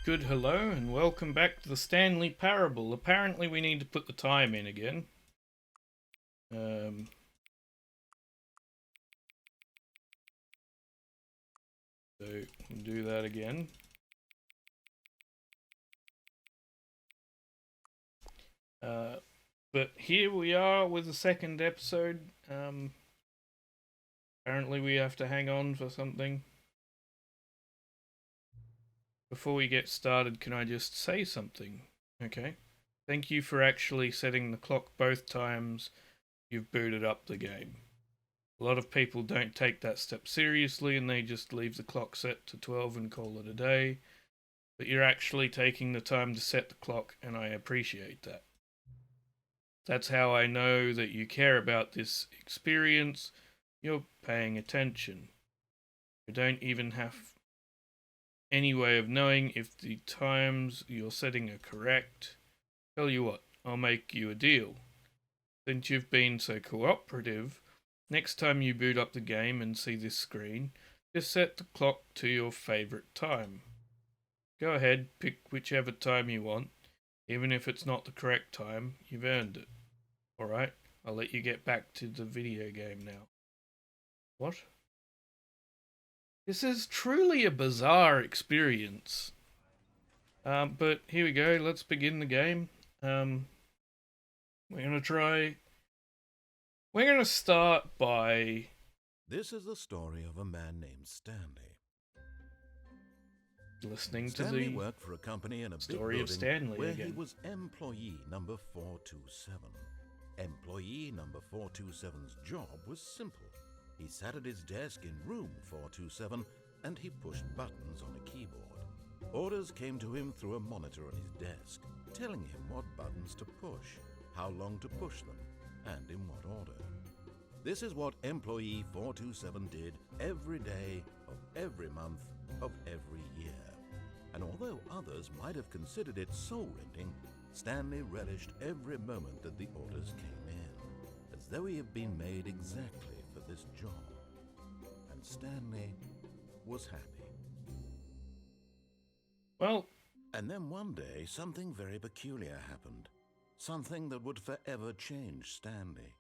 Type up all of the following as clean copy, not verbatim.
Good hello and welcome back to the Stanley Parable. Apparently we need to put the time in again. So we'll do that again. But here we are with the second episode. Apparently we have to hang on for something. Before we get started, can I just say something? Okay. Thank you for actually setting the clock both times you've booted up the game. A lot of people don't take that step seriously and they just leave the clock set to 12 and call it a day. But you're actually taking the time to set the clock, and I appreciate that. That's how I know that you care about this experience. You're paying attention. You don't even have any way of knowing if the times you're setting are correct. Tell you what, I'll make you a deal. Since you've been so cooperative, next time you boot up the game and see this screen, just set the clock to your favourite time. Go ahead, pick whichever time you want. Even if it's not the correct time, you've earned it. Alright, I'll let you get back to the video game now. What? This is truly a bizarre experience. But here we go, let's begin the game. We're gonna start by... This is the story of a man named Stanley. listening Stanley to the worked for a company in a story big of building Stanley where again. he was employee number 427. Employee number 427's job was simple. He sat at his desk in room 427 and he pushed buttons on a keyboard. Orders came to him through a monitor on his desk, telling him what buttons to push, how long to push them, and in what order. This is what employee 427 did every day of every month of every year. And although others might have considered it soul-rending, Stanley relished every moment that the orders came in, as though he had been made exactly for this job. And Stanley was happy. Well, And then one day, something very peculiar happened. Something that would forever change Stanley.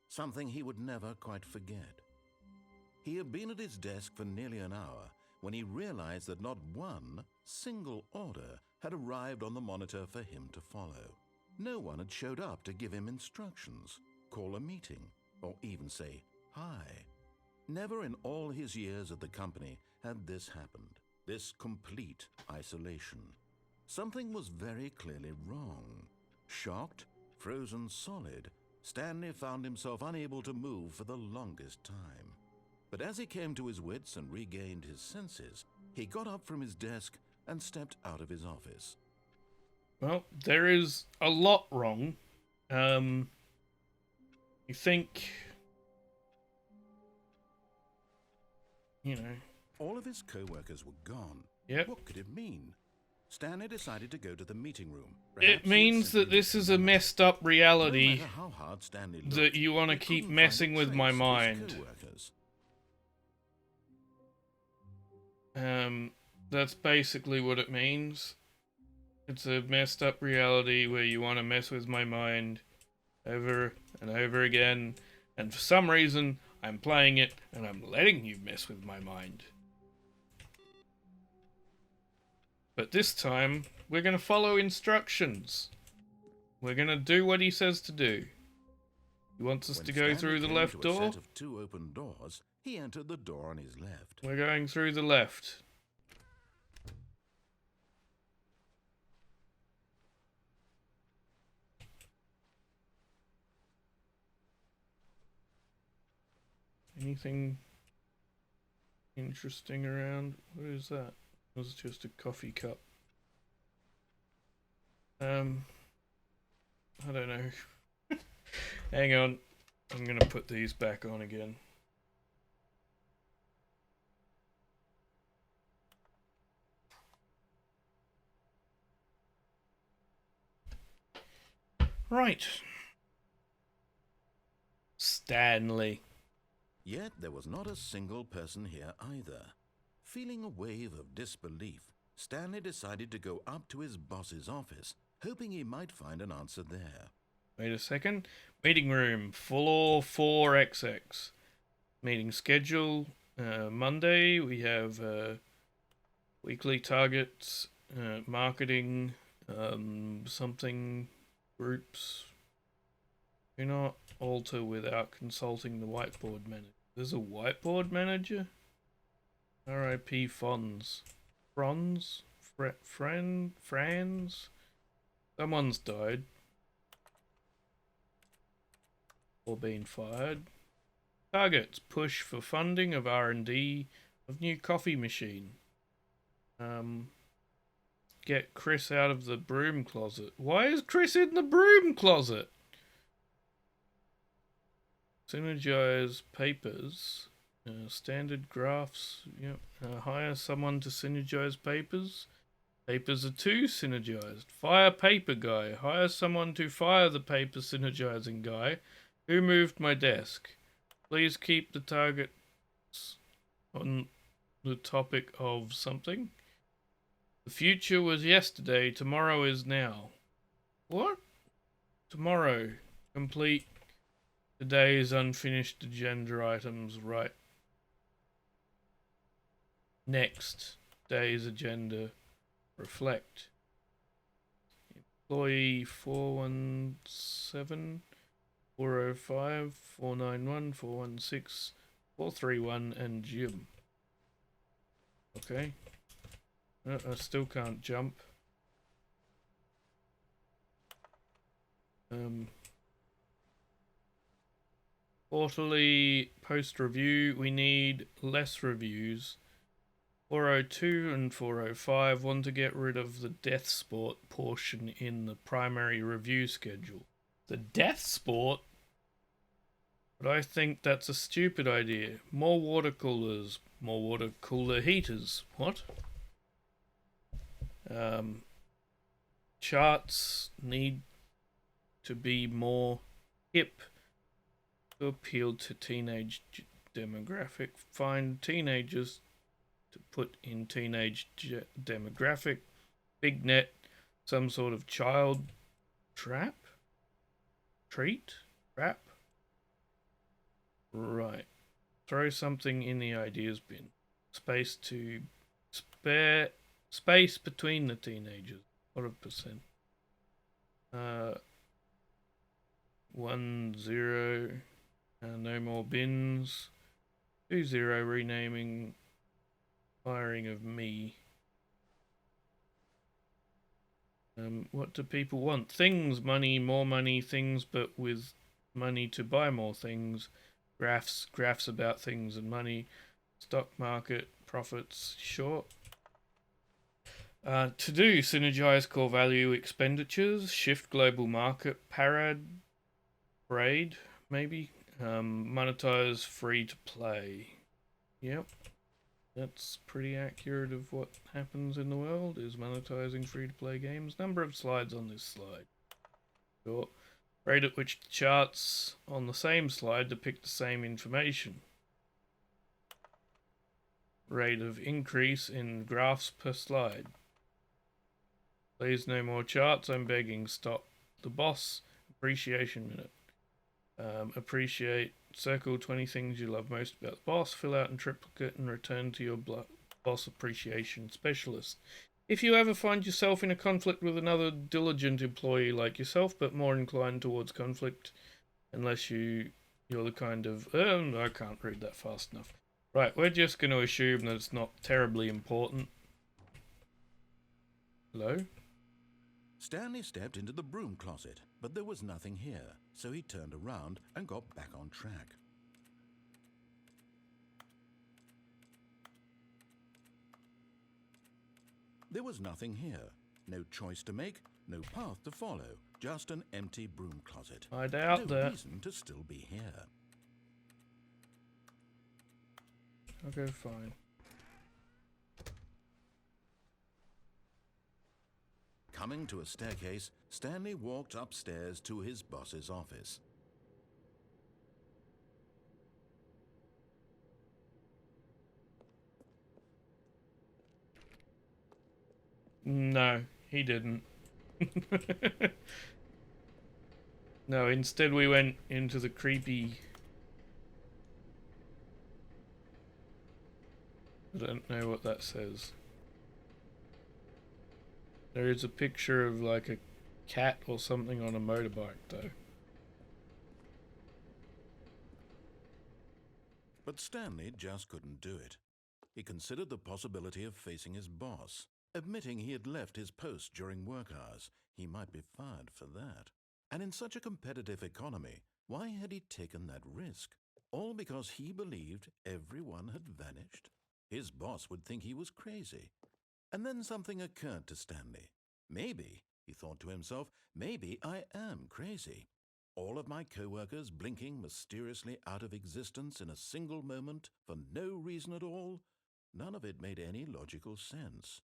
Something he would never quite forget. He had been at his desk for nearly an hour when he realized that not one single order had arrived on the monitor for him to follow. No one had showed up to give him instructions, call a meeting, or even say hi. Never in all his years at the company had this happened, this complete isolation. Something was very clearly wrong. Shocked, frozen solid, Stanley found himself unable to move for the longest time. But as he came to his wits and regained his senses, he got up from his desk and stepped out of his office. well, there is a lot wrong. You think... All of his co-workers were gone. Yep. What could it mean? Stanley decided to go to the meeting room. It means that this is a messed up reality No matter how hard Stanley looked, that you want to he keep couldn't messing find a with my trace of his mind. co-workers. That's basically what it means. It's a messed up reality where you want to mess with my mind over and over again, and for some reason, I'm playing it and I'm letting you mess with my mind. But this time, we're going to follow instructions. We're going to do what he says to do. He wants us When to go Stanley through the came left to a door. set of two open doors, he entered the door on his left. We're going through the left. Anything interesting around? What is that? It was just a coffee cup. I don't know. Hang on. I'm gonna put these back on again. Right. Stanley. Yet there was not a single person here either. Feeling a wave of disbelief, Stanley decided to go up to his boss's office, hoping he might find an answer there. Wait a second. Meeting room, floor 4XX. Meeting schedule. Monday, we have weekly targets, marketing, something, groups. Do not alter without consulting the whiteboard manager. There's a whiteboard manager? R.I.P. Fonz. Franz? Franz? Someone's died. Or been fired. Targets. Push for funding of R&D of new coffee machine. Get Chris out of the broom closet. Why is Chris in the broom closet? Synergize papers. Standard graphs. Yep. Hire someone to synergize papers. Papers are too synergized. Fire paper guy. Hire someone to fire the paper synergizing guy. Who moved my desk? Please keep the targets on the topic of something. The future was yesterday. Tomorrow is now. What? Tomorrow. Complete today's unfinished agenda items. Right. Next day's agenda. Reflect. Employee 417, 405, 491, 416, 431, and Jim. Okay. I still can't jump. Quarterly post review. We need less reviews. 402 and 405 want to get rid of the death sport portion in the primary review schedule. The death sport? But I think that's a stupid idea. More water coolers. More water cooler heaters. What? Charts need to be more hip to appeal to teenage demographic. Find teenagers to put in teenage demographic. Big net. Some sort of child trap? Treat? Trap? Right. Throw something in the ideas bin. Space to spare. Space between the teenagers. What a percent? 10. No more bins. 20 renaming. Firing of me. What do people want? Things, money, more money, things, but with money to buy more things. Graphs about things and money. Stock market, profits, short. To do, synergize core value expenditures, shift global market, parade, maybe. Monetize free to play. Yep. That's pretty accurate of what happens in the world, is monetizing free-to-play games. Number of slides on this slide. Sure. Rate at which the charts on the same slide depict the same information. Rate of increase in graphs per slide. Please no more charts, I'm begging. Stop. The boss appreciation minute. Appreciate. Circle 20 things you love most about the boss, fill out in triplicate, and return to your boss appreciation specialist. If you ever find yourself in a conflict with another diligent employee like yourself, but more inclined towards conflict, unless you're the kind of... I can't read that fast enough. Right, we're just going to assume that it's not terribly important. Hello? Stanley stepped into the broom closet, but there was nothing here, so he turned around and got back on track. There was nothing here. No choice to make, no path to follow, just an empty broom closet. I doubt no that. reason to still be here. Okay, fine. Coming to a staircase, Stanley walked upstairs to his boss's office. No, he didn't. No, instead we went into the creepy... I don't know what that says. There is a picture of like a cat or something on a motorbike though. But Stanley just couldn't do it. He considered the possibility of facing his boss. Admitting he had left his post during work hours, he might be fired for that. And in such a competitive economy, why had he taken that risk? All because he believed everyone had vanished? His boss would think he was crazy. And then something occurred to Stanley. Maybe, he thought to himself, maybe I am crazy. All of my co-workers blinking mysteriously out of existence in a single moment for no reason at all? None of it made any logical sense.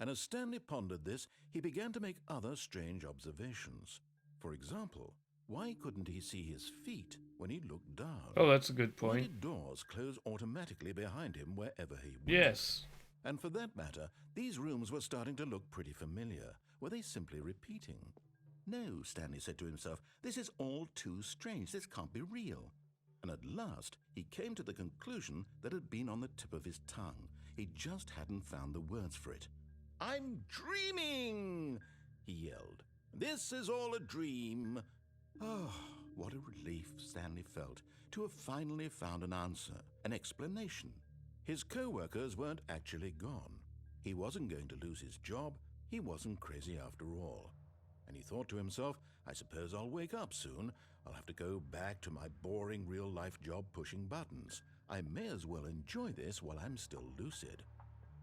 And as Stanley pondered this, he began to make other strange observations. For example, why couldn't he see his feet when he looked down? Oh, that's a good Why point. did doors close automatically behind him wherever he went? Yes. And for that matter, these rooms were starting to look pretty familiar. Were they simply repeating? No, Stanley said to himself, this is all too strange. This can't be real. And at last, he came to the conclusion that had been on the tip of his tongue. He just hadn't found the words for it. I'm dreaming, he yelled. This is all a dream. Oh, what a relief Stanley felt to have finally found an answer, an explanation. His co-workers weren't actually gone. He wasn't going to lose his job. He wasn't crazy after all. And he thought to himself, I suppose I'll wake up soon. I'll have to go back to my boring real-life job pushing buttons. I may as well enjoy this while I'm still lucid.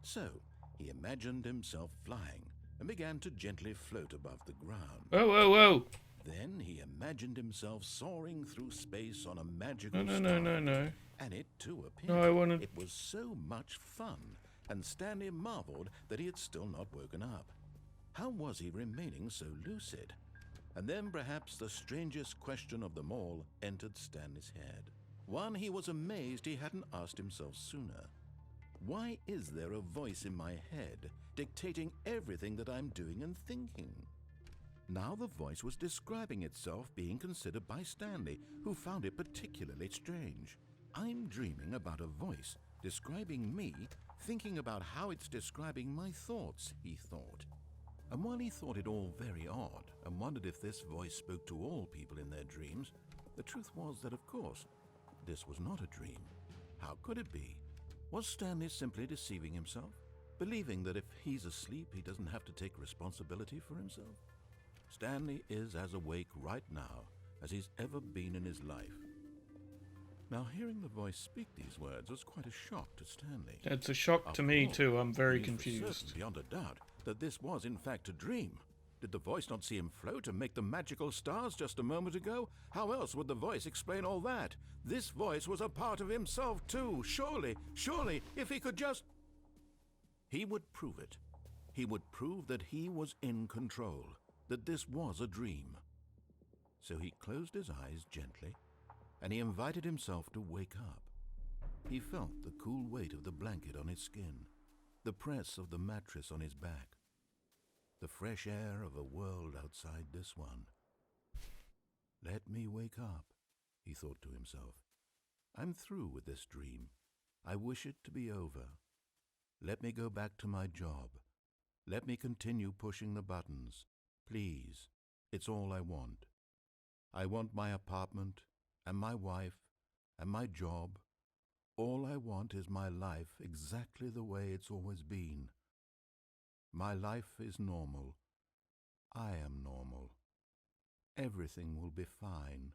So, he imagined himself flying and began to gently float above the ground. Whoa, whoa, whoa! Then he imagined himself soaring through space on a magical No. And it too appeared. No, I wanted... It was so much fun, and Stanley marveled that he had still not woken up. How was he remaining so lucid? And then perhaps the strangest question of them all entered Stanley's head. One he was amazed he hadn't asked himself sooner. Why is there a voice in my head dictating everything that I'm doing and thinking? Now the voice was describing itself being considered by Stanley, who found it particularly strange. I'm dreaming about a voice describing me, thinking about how it's describing my thoughts, he thought. And while he thought it all very odd and wondered if this voice spoke to all people in their dreams, the truth was that, of course, this was not a dream. How could it be? Was Stanley simply deceiving himself, believing that if he's asleep, he doesn't have to take responsibility for himself? Stanley is as awake right now as he's ever been in his life. Now, hearing the voice speak these words was quite a shock to Stanley. It's a shock to me too. I'm very confused. Beyond a doubt that this was in fact a dream. Did the voice not see him float and make the magical stars just a moment ago? How else would the voice explain all that? This voice was a part of himself too. Surely, if he could just... He would prove it. He would prove that he was in control, that this was a dream. So he closed his eyes gently, and he invited himself to wake up. He felt the cool weight of the blanket on his skin, the press of the mattress on his back, the fresh air of a world outside this one. Let me wake up, he thought to himself. I'm through with this dream. I wish it to be over. Let me go back to my job. Let me continue pushing the buttons. Please, it's all I want. I want my apartment and my wife and my job. All I want is my life exactly the way it's always been. My life is normal. I am normal. Everything will be fine.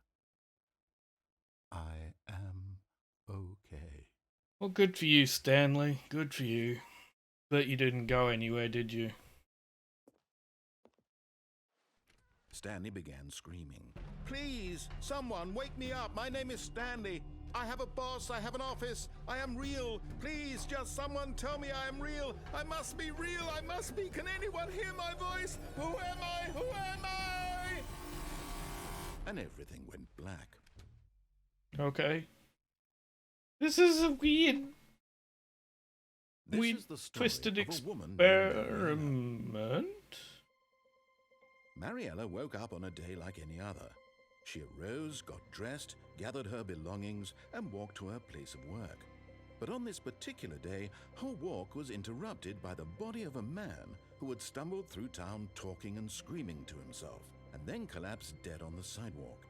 I am okay. Well, good for you, Stanley. Good for you. But you didn't go anywhere, did you? Stanley began screaming. Please, someone, wake me up. My name is Stanley. I have a boss. I have an office. I am real. Please, just someone tell me I am real. I must be real. I must be. Can anyone hear my voice? Who am I? Who am I? And everything went black. Okay. This is weird. This is the story twisted of a woman named Mariella. experiment. Mariella woke up on a day like any other. She arose, got dressed, gathered her belongings, and walked to her place of work. But on this particular day, her walk was interrupted by the body of a man who had stumbled through town talking and screaming to himself, and then collapsed dead on the sidewalk.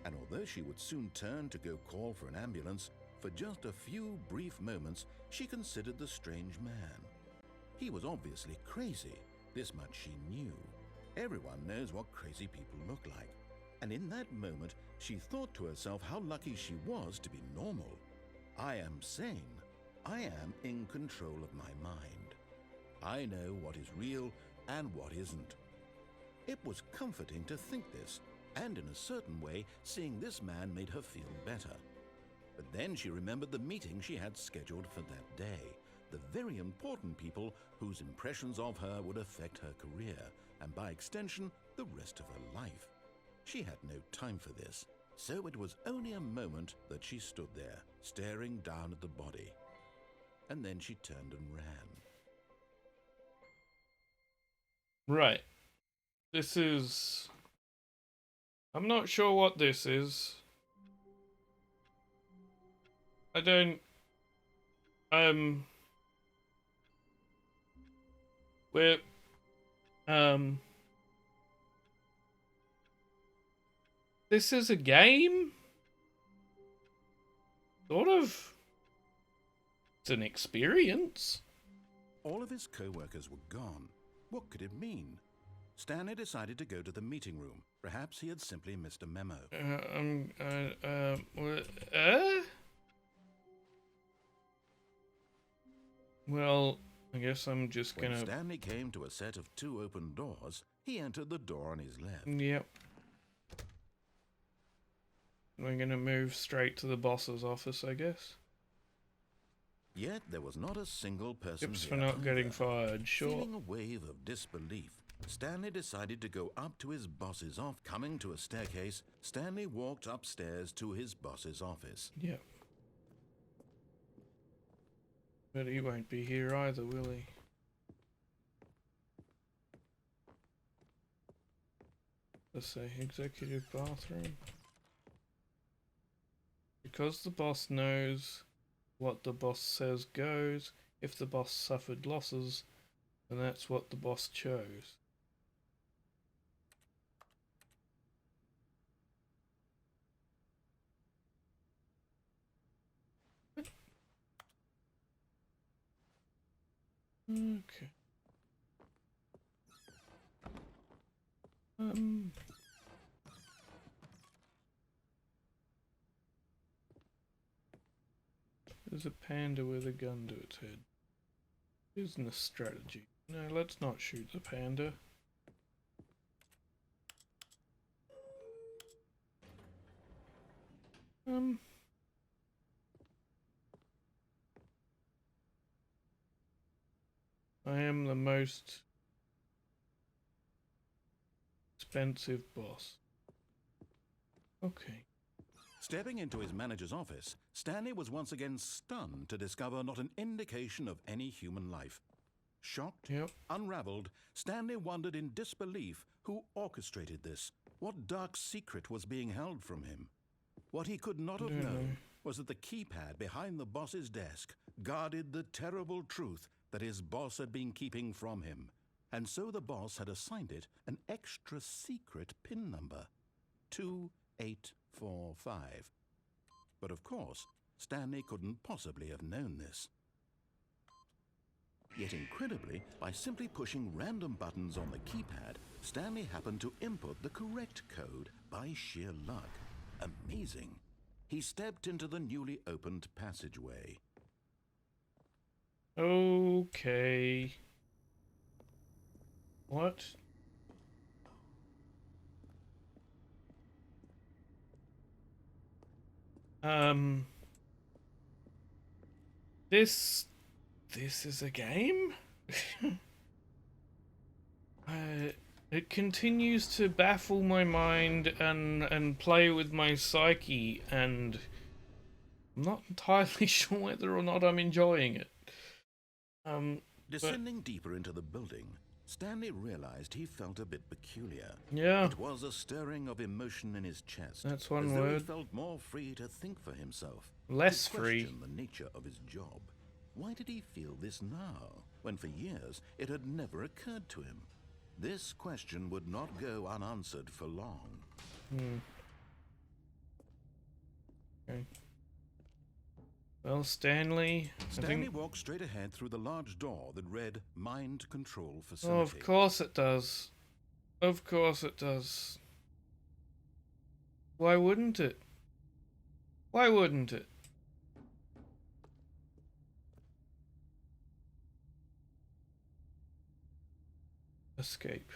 And although she would soon turn to go call for an ambulance, for just a few brief moments she considered the strange man. He was obviously crazy, this much she knew. Everyone knows what crazy people look like. And in that moment, she thought to herself how lucky she was to be normal. I am sane. I am in control of my mind. I know what is real and what isn't. It was comforting to think this, and in a certain way, seeing this man made her feel better. But then she remembered the meeting she had scheduled for that day, the very important people whose impressions of her would affect her career, and by extension, the rest of her life. She had no time for this, so it was only a moment that she stood there, staring down at the body. And then she turned and ran. Right. This is... I'm not sure what this is. I don't... We're... This is a game? Sort of. It's an experience. All of his co-workers were gone. What could it mean? Stanley decided to go to the meeting room. Perhaps he had simply missed a memo. Well, I guess I'm just gonna... When Stanley came to a set of 2 open doors, he entered the door on his left. Yep. We're gonna move straight to the boss's office, I guess. Yet there was not a single person Tips here for not either. getting fired, sure. Feeling a wave of disbelief, Stanley decided to go up to his boss's office. Coming to a staircase, Stanley walked upstairs to his boss's office. Yep. But he won't be here either, will he? Let's say executive bathroom. Because the boss knows what the boss says goes, if the boss suffered losses, then that's what the boss chose. Okay. There's a panda with a gun to its head. Business strategy. No, let's not shoot the panda. I am the most expensive boss. Okay. Stepping into his manager's office, Stanley was once again stunned to discover not an indication of any human life. Shocked, unraveled, Stanley wondered in disbelief who orchestrated this, what dark secret was being held from him. What he could not have known was that the keypad behind the boss's desk guarded the terrible truth that his boss had been keeping from him, and so the boss had assigned it an extra secret PIN number, 2845. But of course, Stanley couldn't possibly have known this. Yet incredibly, by simply pushing random buttons on the keypad, Stanley happened to input the correct code by sheer luck. Amazing. He stepped into the newly opened passageway. Okay. What? This is a game? It continues to baffle my mind and play with my psyche, and I'm not entirely sure whether or not I'm enjoying it. But Descending deeper into the building, Stanley realized he felt a bit peculiar. yeah, It was a stirring of emotion in his chest, that's as one though he word. felt more free to think for himself, Less to free. question the nature of his job. Why did he feel this now, when for years it had never occurred to him? This question would not go unanswered for long. Okay. Well, Stanley, Stanley walked straight ahead through the large door that read Mind Control Facility. Oh, of course it does. Of course it does. Why wouldn't it? Why wouldn't it? Escape.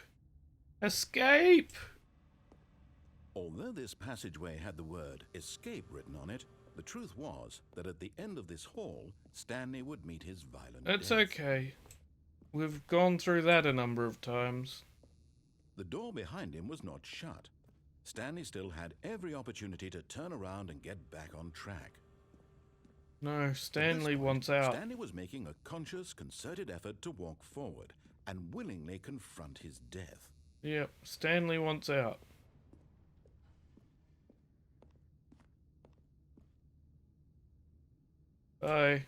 Escape! Although this passageway had the word escape written on it, the truth was that at the end of this hall, Stanley would meet his violent It's death. okay. We've gone through that a number of times. The door behind him was not shut. Stanley still had every opportunity to turn around and get back on track. No, Stanley wants out. Stanley was making a conscious, concerted effort to walk forward and willingly confront his death. Yep, Stanley wants out. Bye.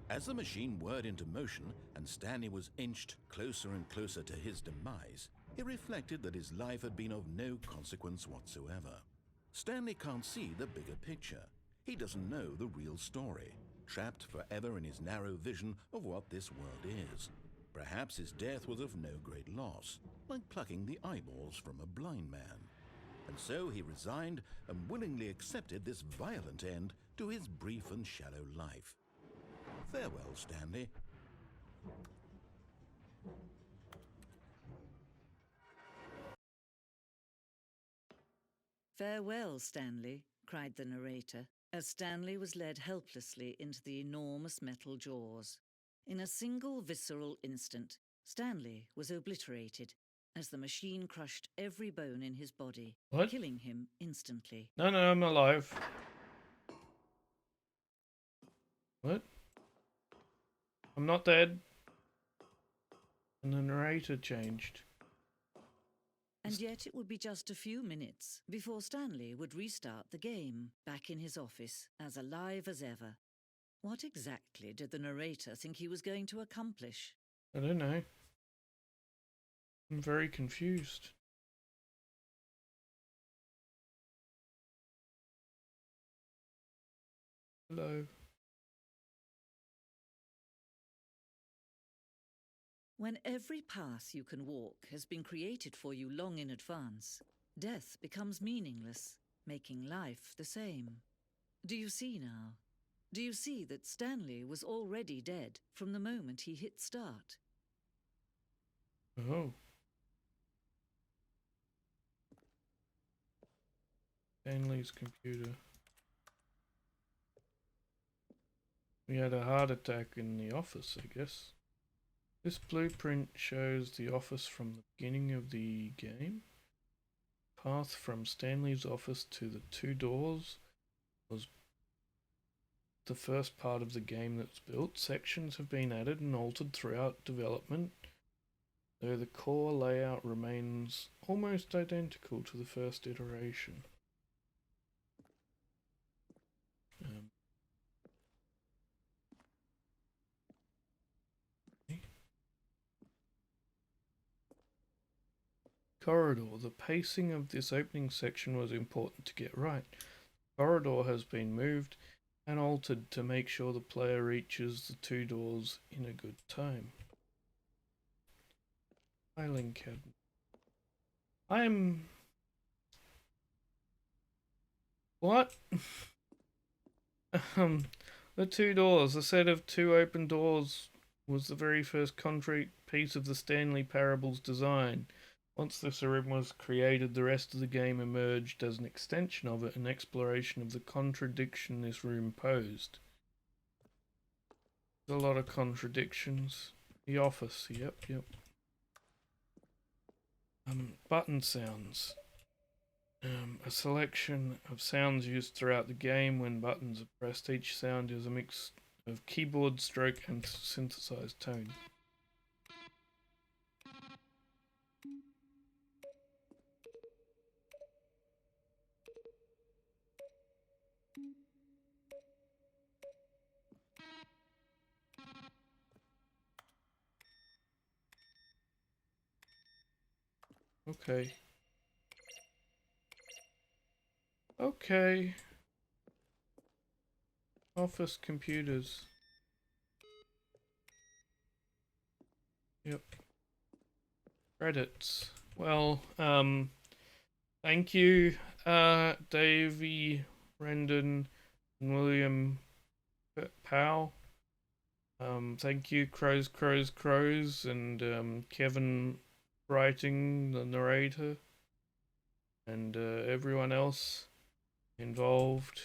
As the machine whirred into motion and Stanley was inched closer and closer to his demise, he reflected that his life had been of no consequence whatsoever. Stanley can't see the bigger picture. He doesn't know the real story, trapped forever in his narrow vision of what this world is. Perhaps his death was of no great loss, like plucking the eyeballs from a blind man. And so he resigned and willingly accepted this violent end to his brief and shallow life. Farewell, Stanley. "Farewell, Stanley," cried the narrator, as Stanley was led helplessly into the enormous metal jaws. In a single visceral instant, Stanley was obliterated as the machine crushed every bone in his body, What? killing him instantly. No, I'm alive. What? I'm not dead. And the narrator changed. And yet it would be just a few minutes before Stanley would restart the game, back in his office, as alive as ever. What exactly did the narrator think he was going to accomplish? I don't know. I'm very confused. Hello. When every path you can walk has been created for you long in advance, death becomes meaningless, making life the same. Do you see now? Do you see that Stanley was already dead from the moment he hit start? Oh. Stanley's computer. We had a heart attack in the office, I guess. This blueprint shows the office from the beginning of the game. Path from Stanley's office to the two doors was the first part of the game that's built. Sections have been added and altered throughout development, though the core layout remains almost identical to the first iteration. Corridor. The pacing of this opening section was important to get right. The corridor has been moved and altered to make sure the player reaches the two doors in a good time. Filing cabinet. What? The two doors. A set of two open doors was the very first concrete piece of the Stanley Parable's design. Once this room was created, the rest of the game emerged as an extension of it, an exploration of the contradiction this room posed. There's a lot of contradictions. The office, yep. Button sounds. A selection of sounds used throughout the game when buttons are pressed. Each sound is a mix of keyboard, stroke, and synthesized tone. Okay. Okay. Office computers. Yep. Credits. Well, thank you, Davey, Brendan, and William Powell. Thank you, Crows, and Kevin writing the narrator, and everyone else involved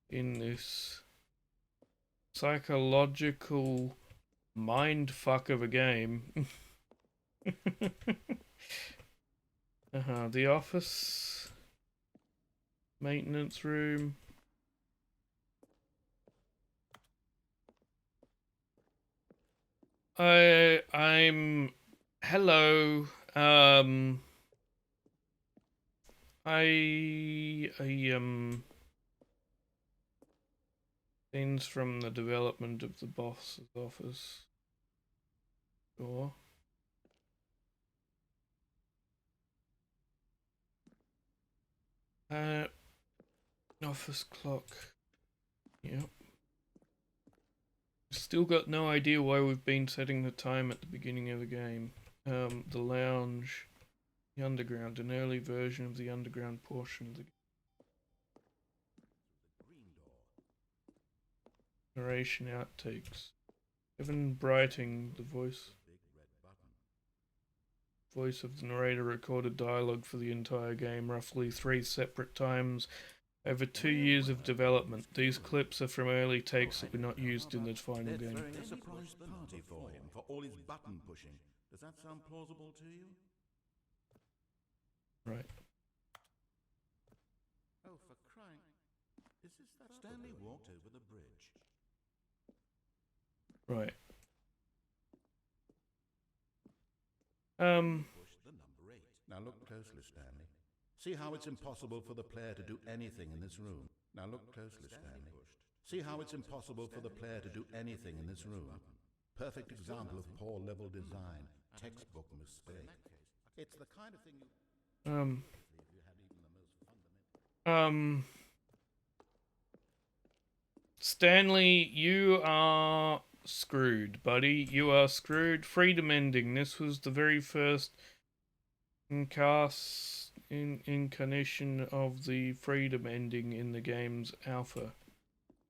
in this psychological mindfuck of a game. The office, maintenance room. I'm hello. Scenes from the development of the boss's office. Sure. Office clock. Yep. Still got no idea why we've been setting the time at the beginning of the game. The lounge, the underground, an early version of the underground portion of the game. Narration outtakes. Evan Brighting, the voice of the narrator, recorded dialogue for the entire game, roughly 3 separate times over 2 years of development. These clips are from early takes that were not used in the final game. A surprise party for him for all his button pushing. Does that sound plausible to you? Right. Oh, for crying! Is this that Stanley walked over the bridge? Right. Push the number 8. Now look closely, Stanley. See how it's impossible for the player to do anything in this room. Now look closely, Stanley. See how it's impossible for the player to do anything in this room. Perfect example of poor level design. Textbook mistake. It's the kind of thing you... Stanley, you are screwed, buddy. You are screwed. Freedom ending. This was the very first incarnation of the freedom ending in the game's alpha.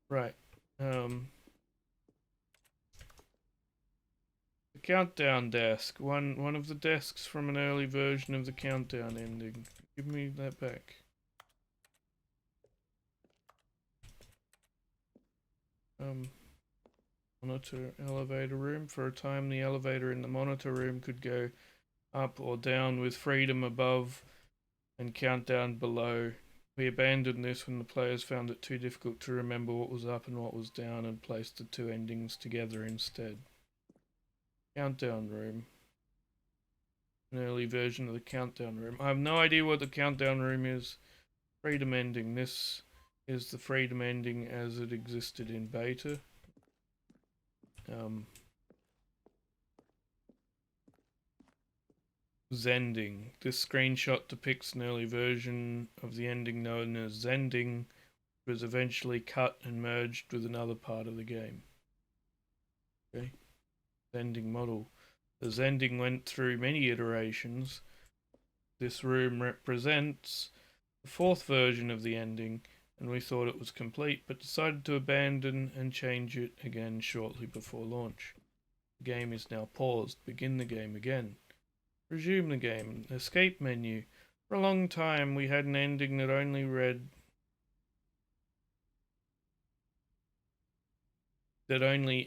Right. The countdown desk. One of the desks from an early version of the countdown ending. Give me that back. Monitor elevator room. For a time, the elevator in the monitor room could go up or down with freedom above and countdown below. We abandoned this when the players found it too difficult to remember what was up and what was down and placed the 2 endings together instead. Countdown room. An early version of the countdown room. I have no idea what the countdown room is. Freedom ending. This is the freedom ending as it existed in beta. Zending. This screenshot depicts an early version of the ending known as Zending, which was eventually cut and merged with another part of the game. Okay. Zending model. The Zending went through many iterations. This room represents the 4th version of the ending, and we thought it was complete, but decided to abandon and change it again shortly before launch. The game is now paused. Begin the game again. Resume the game. Escape menu. For a long time we had an ending that only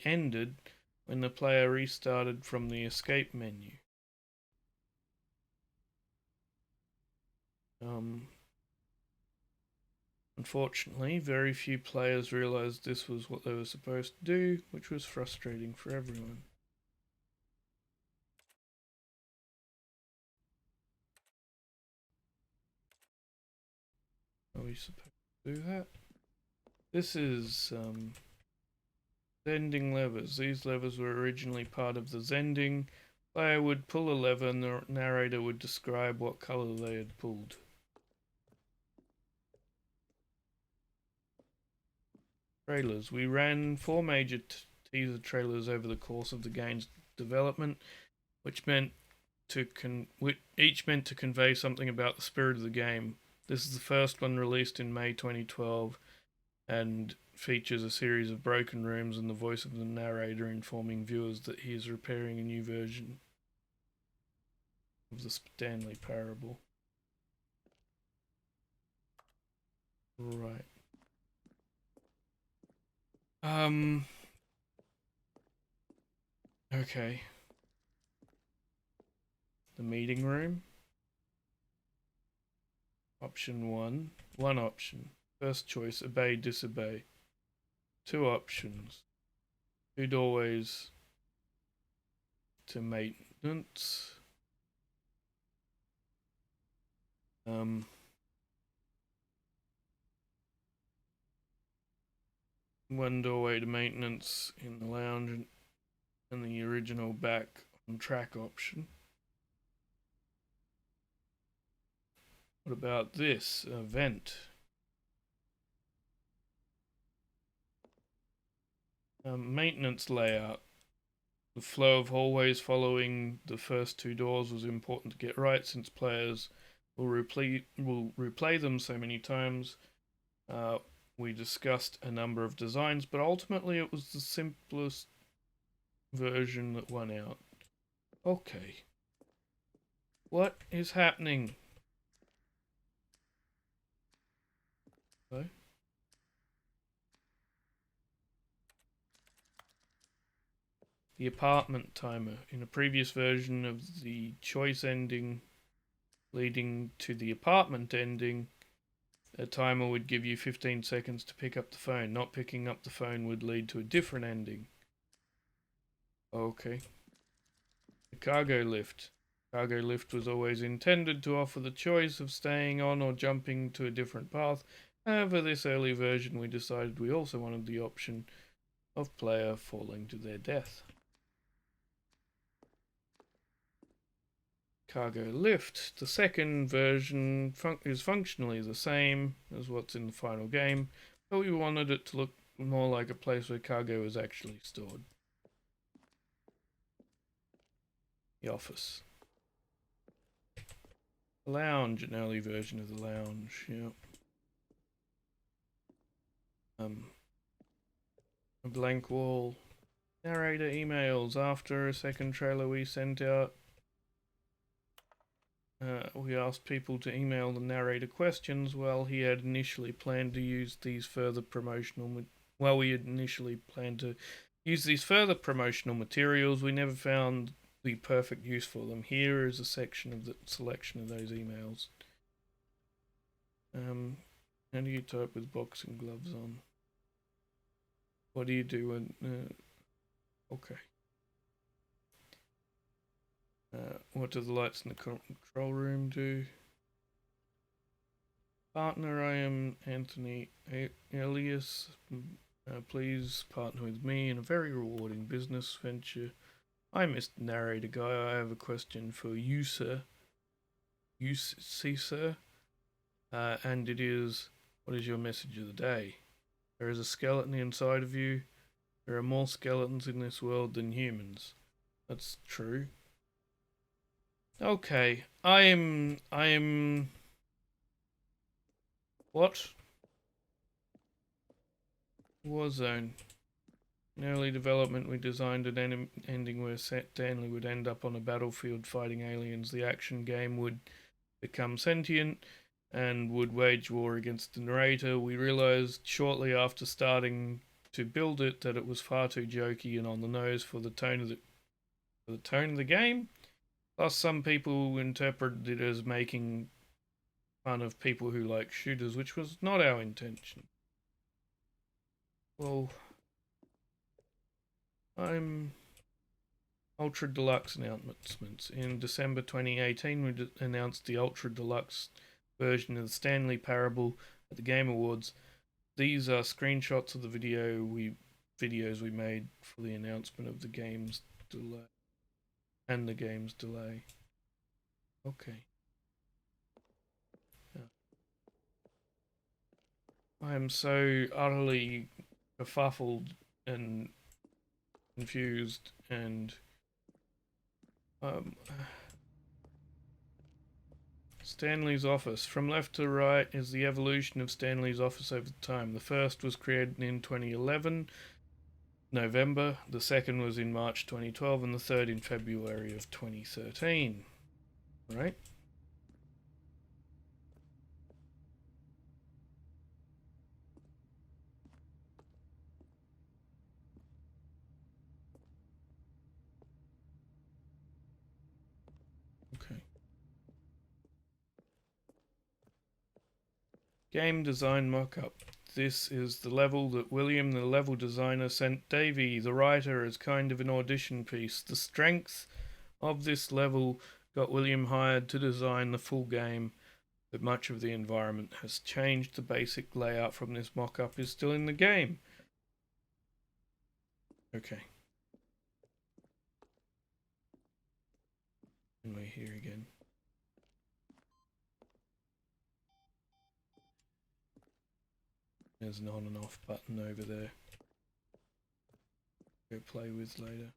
ended when the player restarted from the escape menu. Unfortunately, very few players realized this was what they were supposed to do, which was frustrating for everyone. Are we supposed to do that? This is Zending levers. These levers were originally part of the Zending. Player would pull a lever and the narrator would describe what color they had pulled. Trailers. We ran 4 major teaser trailers over the course of the game's development, which meant each meant to convey something about the spirit of the game. This is the first one released in May 2012 and features a series of broken rooms and the voice of the narrator informing viewers that he is repairing a new version of the Stanley Parable. Right. Okay. The meeting room. Option 1. One option. First choice, obey, disobey. 2 options. 2 doorways to maintenance. One doorway to maintenance in the lounge and the original back on track option. What about this? Vent. Maintenance layout. The flow of hallways following the first 2 doors was important to get right since players will replay them so many times. We discussed a number of designs, but ultimately it was the simplest version that won out. Okay. What is happening? Hello? The apartment timer. In a previous version of the choice ending leading to the apartment ending, a timer would give you 15 seconds to pick up the phone. Not picking up the phone would lead to a different ending. Okay. The cargo lift. Cargo lift was always intended to offer the choice of staying on or jumping to a different path. However, this early version we decided we also wanted the option of player falling to their death. Cargo lift. The second version is functionally the same as what's in the final game, but we wanted it to look more like a place where cargo is actually stored. The office. The lounge, an early version of the lounge, yep. A blank wall. Narrator emails. After a second trailer we sent out, we asked people to email the narrator questions. While he had initially planned to use these further promotional materials, we never found the perfect use for them. Here is a section of the selection of those emails. How do you type with boxing gloves on? What do you do when... okay. What do the lights in the control room do? Partner, I am Anthony Elias. Please partner with me in a very rewarding business venture. I'm Mr. Narrator Guy. I have a question for you, sir. You see, sir? And it is, what is your message of the day? There is a skeleton inside of you. There are more skeletons in this world than humans. That's true. Okay, I am... What? Warzone. In early development, we designed an ending where Stanley would end up on a battlefield fighting aliens. The action game would become sentient and would wage war against the narrator. We realized shortly after starting to build it that it was far too jokey and on the nose for the tone of the game. Plus, some people interpreted it as making fun of people who like shooters, which was not our intention. Well, Ultra Deluxe announcements. In December 2018, we announced the Ultra Deluxe version of the Stanley Parable at the Game Awards. These are screenshots of the videos we made for the announcement of the game's delay. And the game's delay. Okay. Yeah. I am so utterly befuddled and confused and Stanley's office. From left to right is the evolution of Stanley's office over time. The first was created in 2011, November. The second was in March 2012, and the third in February of 2013. Right? Okay. Game design mock-up. This is the level that William, the level designer, sent Davey, the writer, as kind of an audition piece. The strength of this level got William hired to design the full game, but much of the environment has changed. The basic layout from this mock-up is still in the game. Okay. And we're here again. There's an on and off button over there. Go play with later.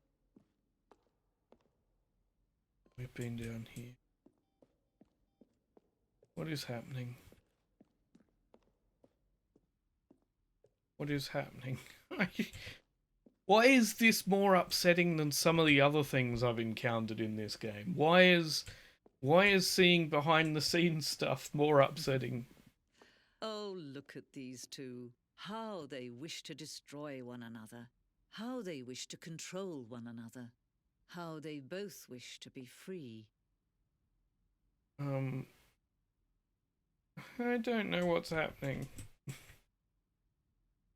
We've been down here. What is happening? What is happening? Why is this more upsetting than some of the other things I've encountered in this game? Why is seeing behind the scenes stuff more upsetting? Oh, look at these two. How they wish to destroy one another. How they wish to control one another. How they both wish to be free. I don't know what's happening.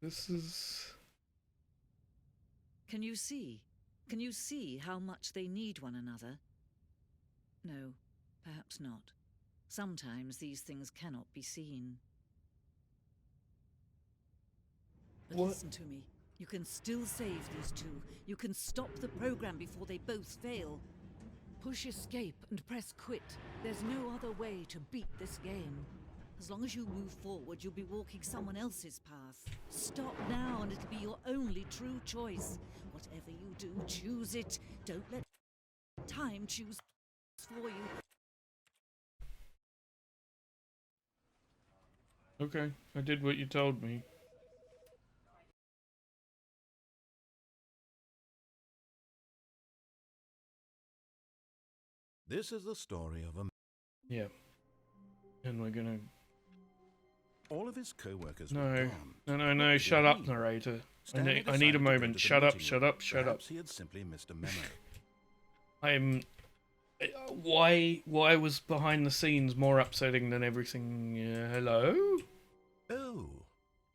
This is... Can you see? Can you see how much they need one another? No, perhaps not. Sometimes these things cannot be seen. But What? listen to me. You can still save these two. You can stop the program before they both fail. Push escape and press quit. There's no other way to beat this game. As long as you move forward, you'll be walking someone else's path. Stop now and it'll be your only true choice. Whatever you do, choose it. Don't let time choose for you. Okay, I did what you told me. This is the story of a... Yeah. And we're gonna... All of his co-workers No. were gone. No, shut up, narrator. I need a decided to go moment. to the Shut up, meeting shut room. up, shut up. Perhaps he had simply missed a memo. I'm... Why was behind the scenes more upsetting than everything? Hello? Oh,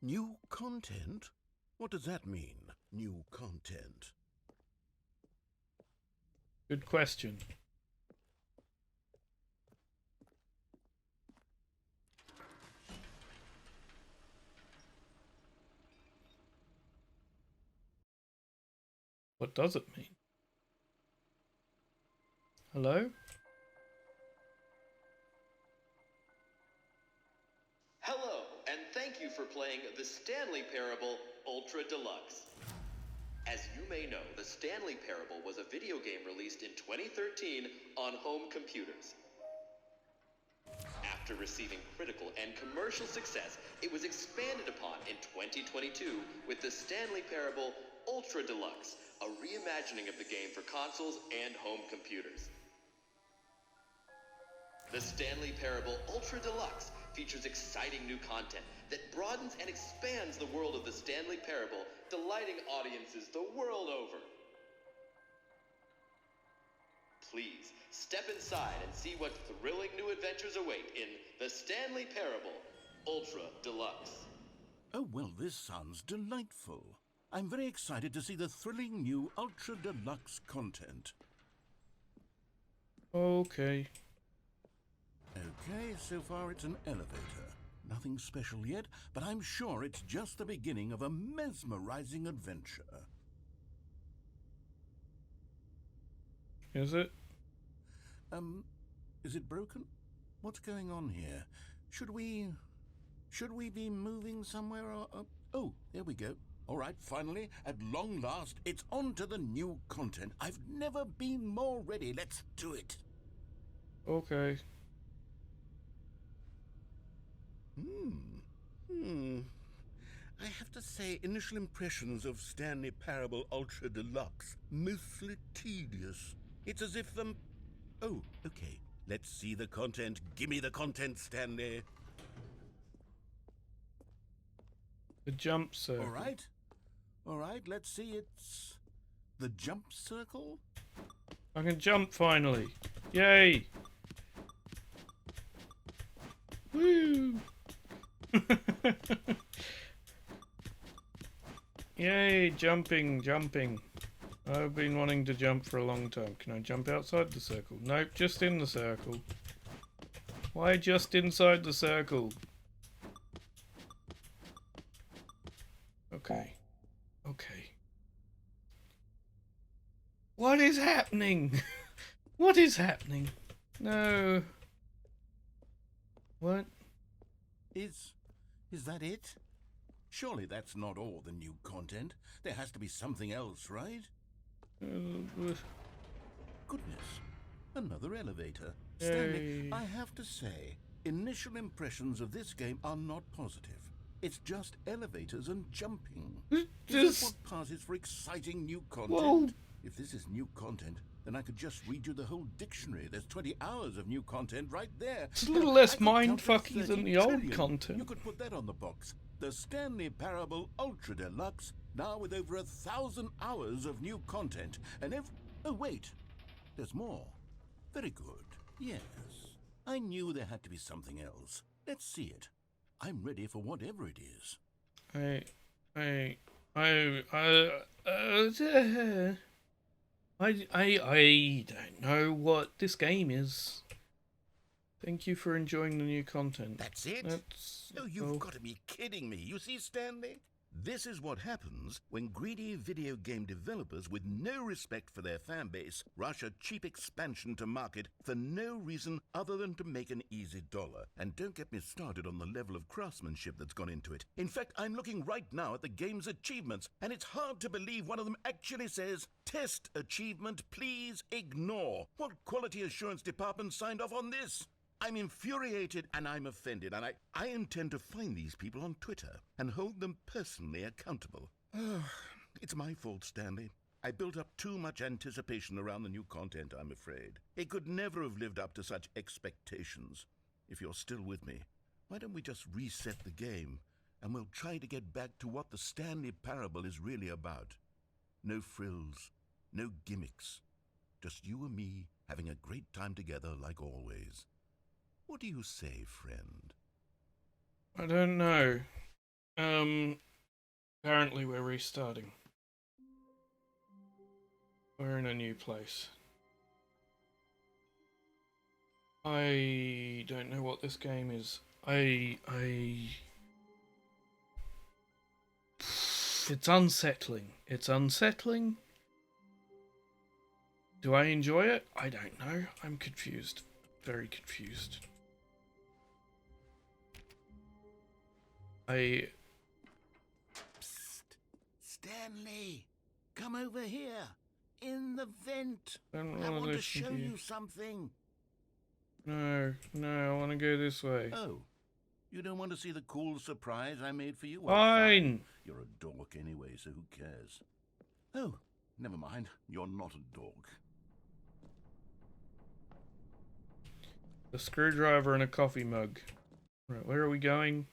new content? What does that mean, new content? Good question. What does it mean? Hello? Hello, and thank you for playing the Stanley Parable Ultra Deluxe. As you may know, the Stanley Parable was a video game released in 2013 on home computers. After receiving critical and commercial success, it was expanded upon in 2022 with the Stanley Parable Ultra Deluxe, a reimagining of the game for consoles and home computers. The Stanley Parable Ultra Deluxe features exciting new content that broadens and expands the world of the Stanley Parable delighting audiences the world over. Please, step inside and see what thrilling new adventures await in The Stanley Parable, Ultra Deluxe. Oh, well, this sounds delightful. I'm very excited to see the thrilling new Ultra Deluxe content. Okay. Okay, so far it's an elevator. Nothing special yet, but I'm sure it's just the beginning of a mesmerizing adventure. Is it? Is it broken? What's going on here? Should we be moving somewhere or... Oh, there we go. All right, finally, at long last, it's on to the new content. I've never been more ready. Let's do it. Okay. I have to say, initial impressions of Stanley Parable Ultra Deluxe, mostly tedious. It's as if Oh, okay. Let's see the content. Gimme the content, Stanley. The jump circle. All right, let's see. It's the jump circle. I can jump finally. Yay! Woo! Yay, jumping. I've been wanting to jump for a long time. Can I jump outside the circle? Nope, just in the circle. Why just inside the circle? Okay. What is happening? What is happening? No. What? Is that it? Surely that's not all the new content. There has to be something else, right? Goodness, another elevator. Stanley, I have to say, initial impressions of this game are not positive. It's just elevators and jumping. Is that what passes for exciting new content? Well, if this is new content, then I could just read you the whole dictionary. There's 20 hours of new content right there. It's a little less mindfucky than the old content. You could put that on the box. The Stanley Parable Ultra Deluxe, now with over 1,000 hours of new content. And oh, wait. There's more. Very good. Yes. I knew there had to be something else. Let's see it. I'm ready for whatever it is. I don't know what this game is. Thank you for enjoying the new content. That's it? No, you've got to be kidding me. You see, Stanley? This is what happens when greedy video game developers with no respect for their fan base rush a cheap expansion to market for no reason other than to make an easy dollar. And don't get me started on the level of craftsmanship that's gone into it. In fact, I'm looking right now at the game's achievements, and it's hard to believe one of them actually says, "Test achievement, please ignore." What quality assurance department signed off on this? I'm infuriated and I'm offended, and I intend to find these people on Twitter and hold them personally accountable. It's my fault, Stanley. I built up too much anticipation around the new content, I'm afraid. It could never have lived up to such expectations. If you're still with me, why don't we just reset the game and we'll try to get back to what the Stanley Parable is really about. No frills, no gimmicks. Just you and me having a great time together like always. What do you say, friend? I don't know. Apparently we're restarting. We're in a new place. I don't know what this game is. It's unsettling. It's unsettling. Do I enjoy it? I don't know. I'm confused. Very confused. Psst. Stanley, come over here. In the vent. I want to show you something. No, I want to go this way. Oh, you don't want to see the cool surprise I made for you? Well, fine. You're a dork anyway, so who cares? Oh, never mind. You're not a dork. A screwdriver and a coffee mug. Right, where are we going?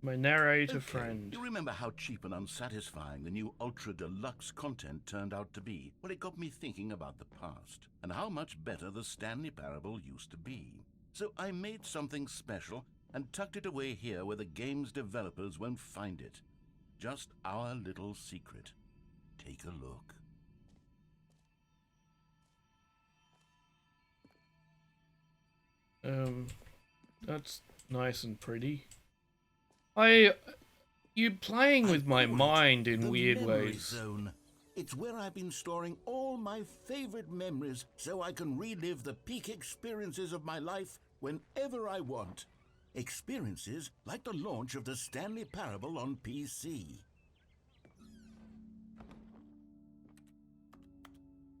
My narrator Okay, friend. you remember how cheap and unsatisfying the new Ultra Deluxe content turned out to be? Well, it got me thinking about the past and how much better the Stanley Parable used to be. So I made something special and tucked it away here where the game's developers won't find it. Just our little secret. Take a look. That's nice and pretty. You're playing I with my call it mind in the weird memory ways. zone. It's where I've been storing all my favorite memories so I can relive the peak experiences of my life whenever I want. Experiences like the launch of the Stanley Parable on PC.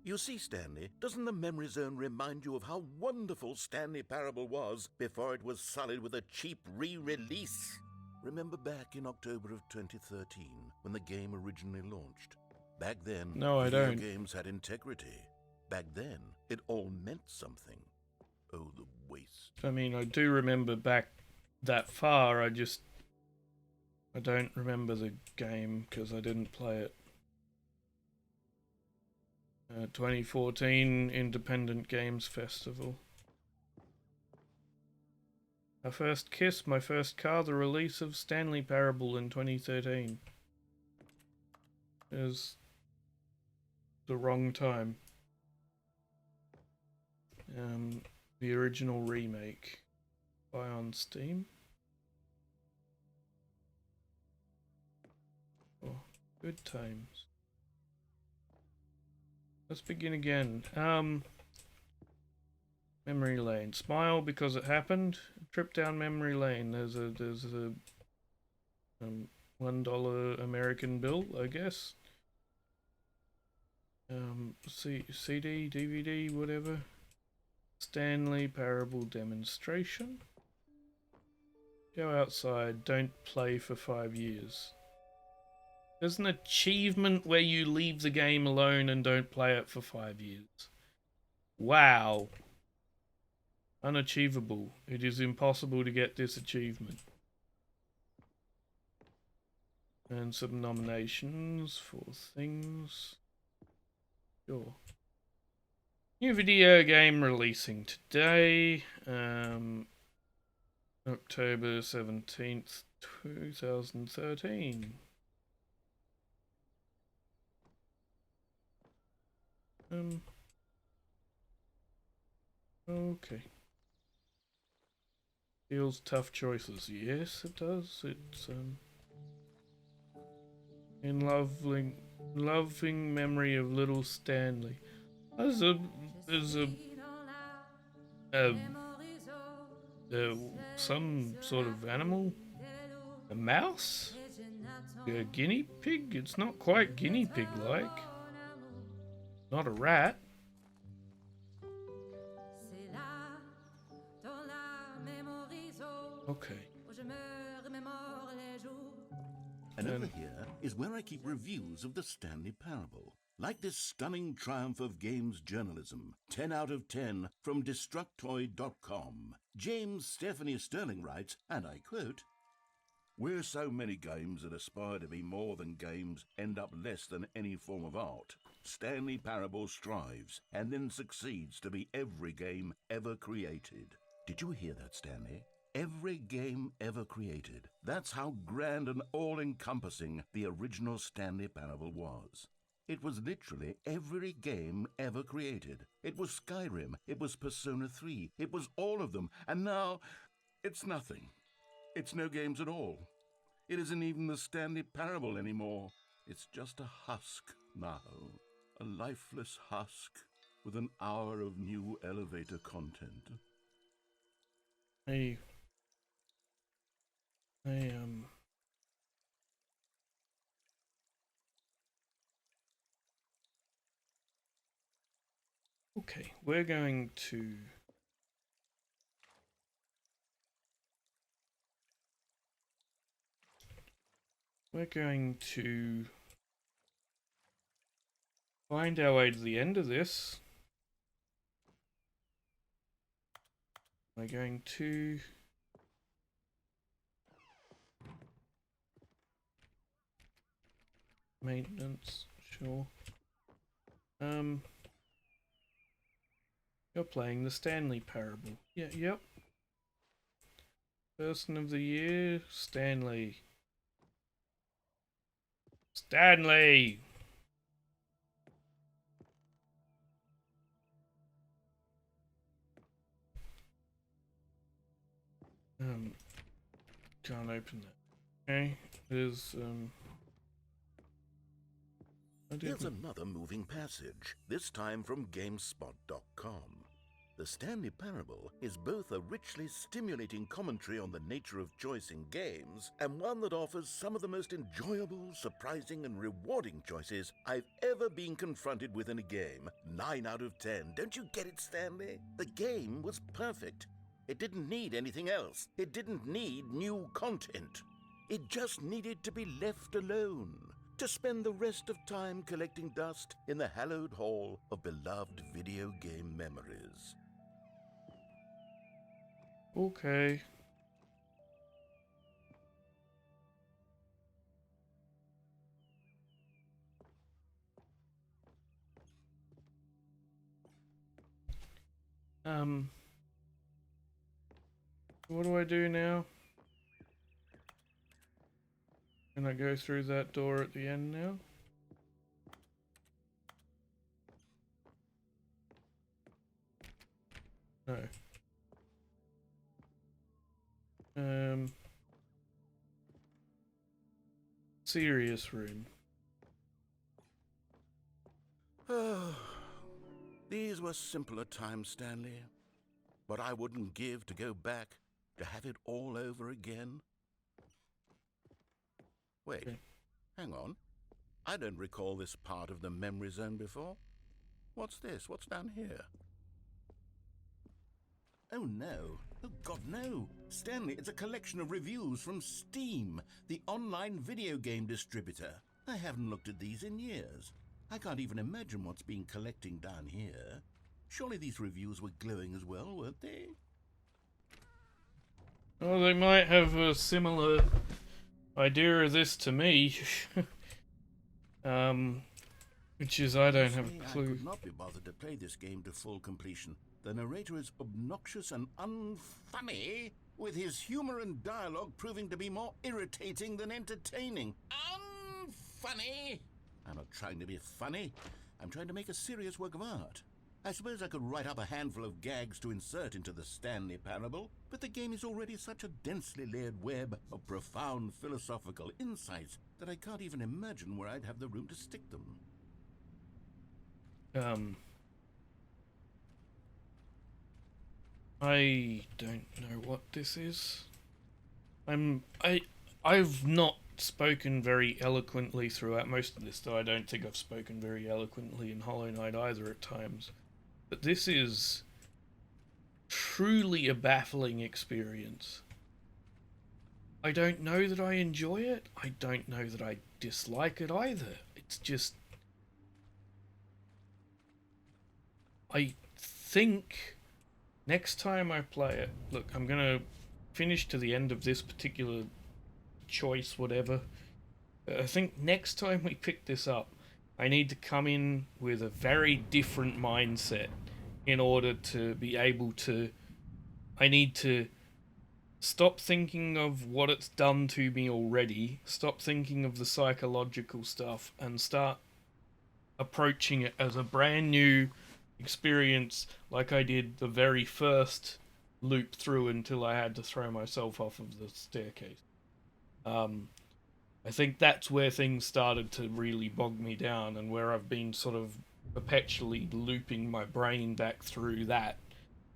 You see, Stanley, doesn't the memory zone remind you of how wonderful Stanley Parable was before it was sullied with a cheap re-release? Remember back in October of 2013 when the game originally launched? Back then, No, I video don't. games had integrity. Back then, it all meant something. Oh, the waste. I mean, I do remember back that far. I don't remember the game because I didn't play it. 2014 Independent Games Festival. Our first kiss, my first car, the release of Stanley Parable in 2013. It was the wrong time. The original remake. Buy on Steam. Oh, good times. Let's begin again. Memory lane. Smile because it happened. Trip down memory lane. There's a $1 American bill, I guess. CD, DVD, whatever. Stanley Parable demonstration. Go outside. Don't play for 5 years. There's an achievement where you leave the game alone and don't play it for 5 years. Wow. Unachievable. It is impossible to get this achievement. And some nominations for things. Sure. New video game releasing today. October 17th, 2013. Okay. Feels tough choices. Yes, it does. It's in loving memory of little Stanley. There's some sort of animal. A mouse? A guinea pig? It's not quite guinea pig like. Not a rat. Okay. And over here is where I keep reviews of the Stanley Parable. Like this stunning triumph of games journalism, 10 out of 10 from Destructoid.com. James Stephanie Sterling writes, and I quote, "Where so many games that aspire to be more than games end up less than any form of art, Stanley Parable strives and then succeeds to be every game ever created." Did you hear that, Stanley? Every game ever created. That's how grand and all-encompassing the original Stanley Parable was. It was literally every game ever created. It was Skyrim, it was Persona 3, it was all of them, and now it's nothing. It's no games at all. It isn't even the Stanley Parable anymore. It's just a husk now. A lifeless husk with an hour of new elevator content. Okay, we're going to find our way to the end of this. We're going to Maintenance, sure. You're playing the Stanley Parable. Yeah, yep. Person of the year, Stanley. Stanley! Can't open that. Okay, there's, Here's another moving passage, this time from GameSpot.com. The Stanley Parable is both a richly stimulating commentary on the nature of choice in games, and one that offers some of the most enjoyable, surprising, and rewarding choices I've ever been confronted with in a game. 9 out of 10. Don't you get it, Stanley? The game was perfect. It didn't need anything else. It didn't need new content. It just needed to be left alone, to spend the rest of time collecting dust in the hallowed hall of beloved video game memories. okay. What do I do now? Can I go through that door at the end now? No. Serious room. These were simpler times, Stanley. But I wouldn't give to go back, to have it all over again. Wait, Okay. hang on. I don't recall this part of the memory zone before. What's this? What's down here? Oh no. Oh God, no. Stanley, it's a collection of reviews from Steam, the online video game distributor. I haven't looked at these in years. I can't even imagine what's been collecting down here. Surely these reviews were glowing as well, weren't they? Oh, they might have a similar idea of this to me. Which is I don't have a I clue. could not be bothered to play this game to full completion. The narrator is obnoxious and unfunny, with his humor and dialogue proving to be more irritating than entertaining. Unfunny! I'm not trying to be funny. I'm trying to make a serious work of art. I suppose I could write up a handful of gags to insert into the Stanley Parable, but the game is already such a densely layered web of profound philosophical insights that I can't even imagine where I'd have the room to stick them. I don't know what this is. I've not spoken very eloquently throughout most of this, though I don't think I've spoken very eloquently in Hollow Knight either at times. But this is truly a baffling experience. I don't know that I enjoy it. I don't know that I dislike it either. It's just... I think next time I play it... Look, I'm gonna finish to the end of this particular choice, whatever. I think next time we pick this up, I need to come in with a very different mindset in order to be able to... I need to stop thinking of what it's done to me already, stop thinking of the psychological stuff, and start approaching it as a brand new experience like I did the very first loop through until I had to throw myself off of the staircase. I think that's where things started to really bog me down, and where I've been sort of perpetually looping my brain back through that.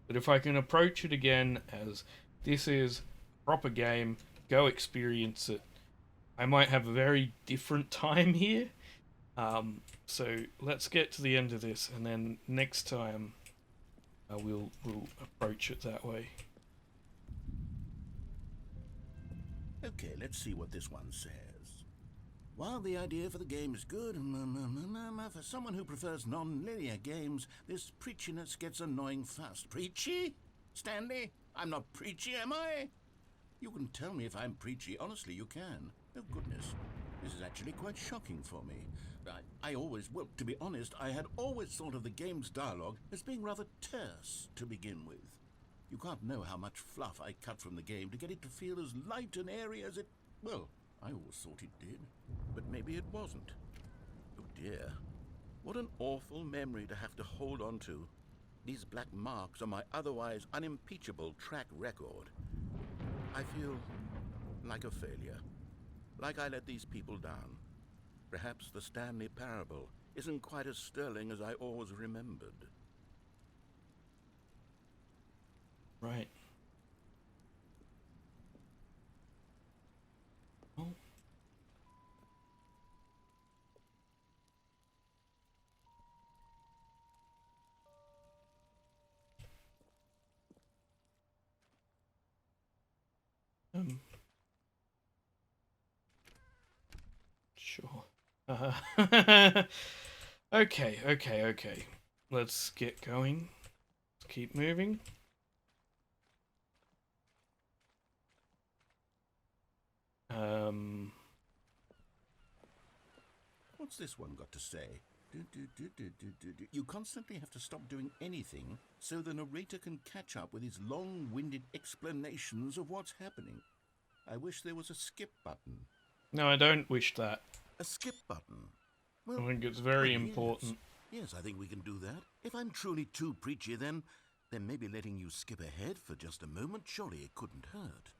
But if I can approach it again as this is a proper game, go experience it, I might have a very different time here. So let's get to the end of this, and then next time we'll approach it that way. Okay, let's see what this one says. While the idea for the game is good, for someone who prefers non-linear games, this preachiness gets annoying fast. Preachy? Stanley? I'm not preachy, am I? You can tell me if I'm preachy. Honestly, you can. Oh, goodness. This is actually quite shocking for me. I always, well, to be honest, I had always thought of the game's dialogue as being rather terse to begin with. You can't know how much fluff I cut from the game to get it to feel as light and airy as it... Well, I always thought it did, but maybe it wasn't. Oh dear. What an awful memory to have to hold on to. These black marks on my otherwise unimpeachable track record. I feel like a failure. Like I let these people down. Perhaps the Stanley Parable isn't quite as sterling as I always remembered. Right. Oh. Sure. Okay. Let's get going. Let's keep moving. What's this one got to say? You constantly have to stop doing anything so the narrator can catch up with his long-winded explanations of what's happening. I wish there was a skip button. No, I don't wish that. A skip button? I Well, think it's very yes. important. Yes, I think we can do that. If I'm truly too preachy, then maybe letting you skip ahead for just a moment, surely it couldn't hurt.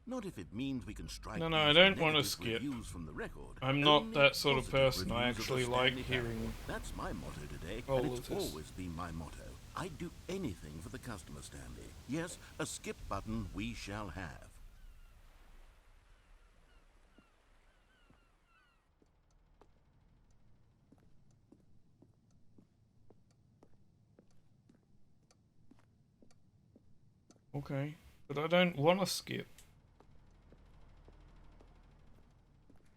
Not if it means we can strike. No, I these don't want to negative skip. reviews from the record. I'm not Only that sort of positive person. I reviews of actually the like Stanley hearing Parable. That's my motto today, all and of it's this. always been my motto. I'd do anything for the customer, Stanley. Yes, a skip button we shall have. Okay, but I don't want to skip.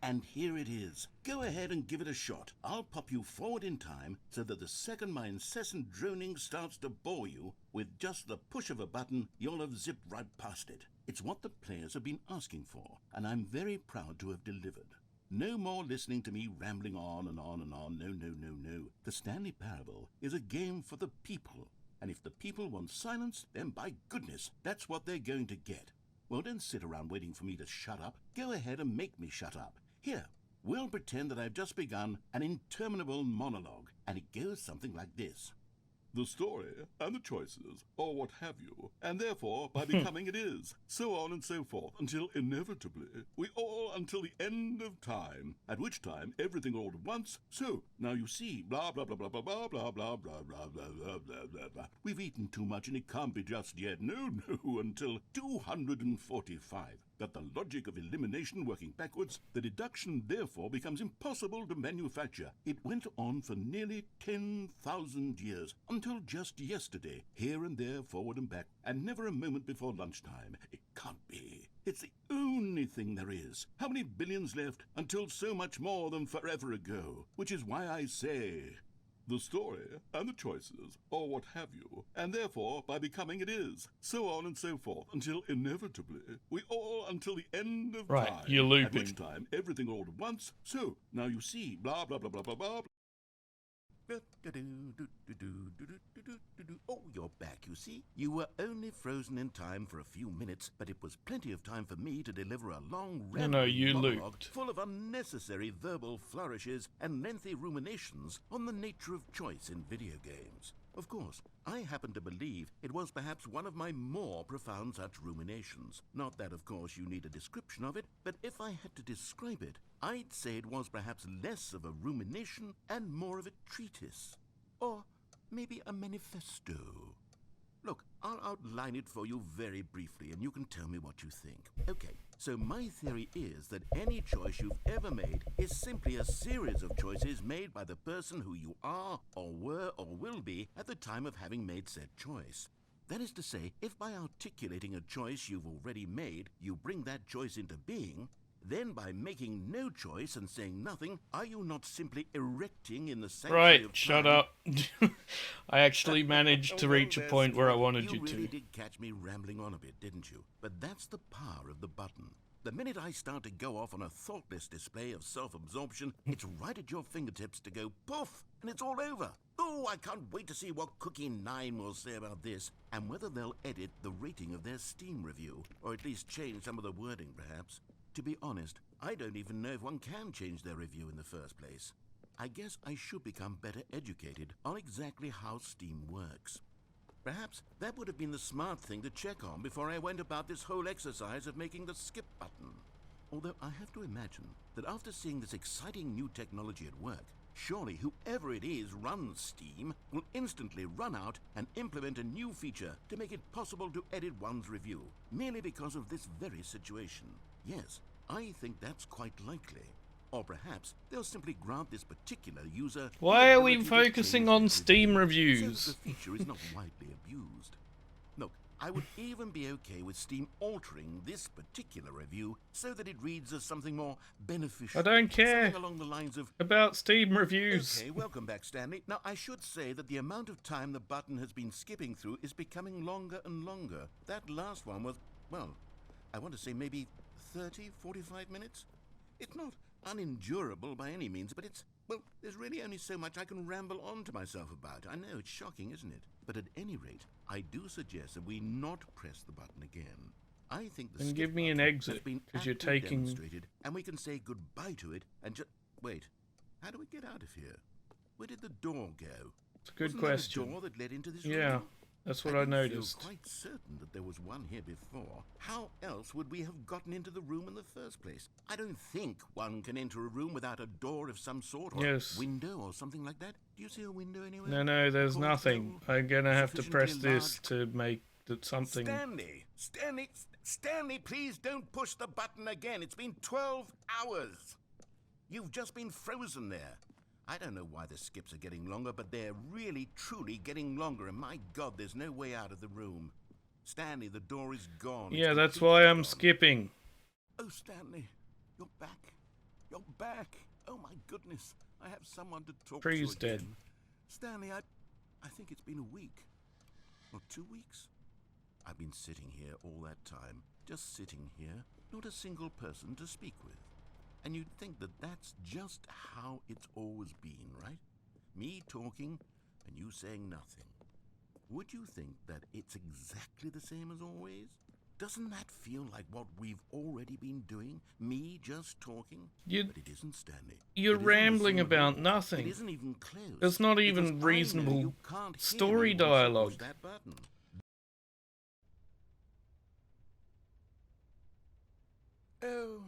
And here it is. Go ahead and give it a shot. I'll pop you forward in time so that the second my incessant droning starts to bore you, with just the push of a button, you'll have zipped right past it. It's what the players have been asking for, and I'm very proud to have delivered. No more listening to me rambling on and on and on. No. The Stanley Parable is a game for the people. And if the people want silence, then by goodness, that's what they're going to get. Well, don't sit around waiting for me to shut up. Go ahead and make me shut up. Here, we'll pretend that I've just begun an interminable monologue, and it goes something like this. The story and the choices, or what have you, and therefore by becoming it is, so on and so forth, until inevitably we all until the end of time, at which time everything all at once, so now you see, blah blah blah blah blah blah blah blah blah blah blah blah blah blah blah. We've eaten too much and it can't be just yet, no, until 245. That the logic of elimination working backwards, the deduction therefore becomes impossible to manufacture. It went on for nearly 10,000 years, until just yesterday, here and there, forward and back, and never a moment before lunchtime. It can't be. It's the only thing there is. How many billions left until so much more than forever ago? Which is why I say... the story and the choices, or what have you, and therefore by becoming it is, so on and so forth, until inevitably we all until the end of Right, time, you're looping. at which time everything all at once, so now you see, blah blah blah blah blah blah. Oh, you're back, you see. You were only frozen in time for a few minutes, but it was plenty of time for me to deliver a long rambling you monologue looped. full of unnecessary verbal flourishes and lengthy ruminations on the nature of choice in video games. Of course, I happen to believe it was perhaps one of my more profound such ruminations. Not that, of course, you need a description of it, but if I had to describe it, I'd say it was perhaps less of a rumination and more of a treatise. Or maybe a manifesto. Look, I'll outline it for you very briefly, and you can tell me what you think. Okay, so my theory is that any choice you've ever made is simply a series of choices made by the person who you are, or were, or will be at the time of having made said choice. That is to say, if by articulating a choice you've already made, you bring that choice into being, then by making no choice and saying nothing, are you not simply erecting in the sanctuary Right, of shut time... up. I actually managed to reach a point where I wanted you really to. did catch me rambling on a bit, didn't you? But that's the power of the button. The minute I start to go off on a thoughtless display of self-absorption, it's right at your fingertips to go poof, and it's all over. Oh, I can't wait to see what Cookie 9 will say about this, and whether they'll edit the rating of their Steam review, or at least change some of the wording, perhaps. To be honest, I don't even know if one can change their review in the first place. I guess I should become better educated on exactly how Steam works. Perhaps that would have been the smart thing to check on before I went about this whole exercise of making the skip button. Although I have to imagine that after seeing this exciting new technology at work, surely whoever it is runs Steam will instantly run out and implement a new feature to make it possible to edit one's review, merely because of this very situation. Yes, I think that's quite likely. Or perhaps they'll simply grant this particular user... Why are we the ability to focusing change on their Steam review reviews? so that the feature is not widely abused. Look, I would even be okay with Steam altering this particular review so that it reads as something more beneficial. I don't care Something along the lines of... about Steam reviews. Okay, welcome back, Stanley. Now, I should say that the amount of time the button has been skipping through is becoming longer and longer. That last one was, well, I want to say maybe 30, 45 minutes? It's not unendurable by any means, but it's, well, there's really only so much I can ramble on to myself about. I know, it's shocking, isn't it? But at any rate, I do suggest that we not press the button again. I think the And skip give me an button exit, has been 'cause you're aptly taking- demonstrated, and we can say goodbye to it and just... Wait, how do we get out of here? Where did the door go? It's a good Wasn't there question. a door that led into this Yeah, room? that's what I didn't noticed. feel quite certain that there was one here before. How else would we have gotten into the room in the first place? I don't think one can enter a room without a door of some sort, or Yes. window or something like that. Do you see a window anywhere? No, there's According to nothing. the I'm gonna have to press sufficiently this large- to make that something... Stanley, please don't push the button again. It's been 12 hours. You've just been frozen there. I don't know why the skips are getting longer, but they're really, truly getting longer, and my God, there's no way out of the room. Stanley, the door is gone. Yeah, It's that's completely why I'm gone. skipping. Oh, Stanley, you're back. You're back. Oh, my goodness. I have someone to talk Tree's to again. dead. Stanley, I think it's been a week. Or 2 weeks. I've been sitting here all that time. Just sitting here. Not a single person to speak with. And you'd think that that's just how it's always been, right? Me talking and you saying nothing. Would you think that it's exactly the same as always? Doesn't that feel like what we've already been doing? Me just talking? But it isn't, Stanley. You're It isn't the rambling same at about all. nothing. It isn't even close. There's not Because even I know reasonable you can't hear story me once you push dialogue. that button. Oh,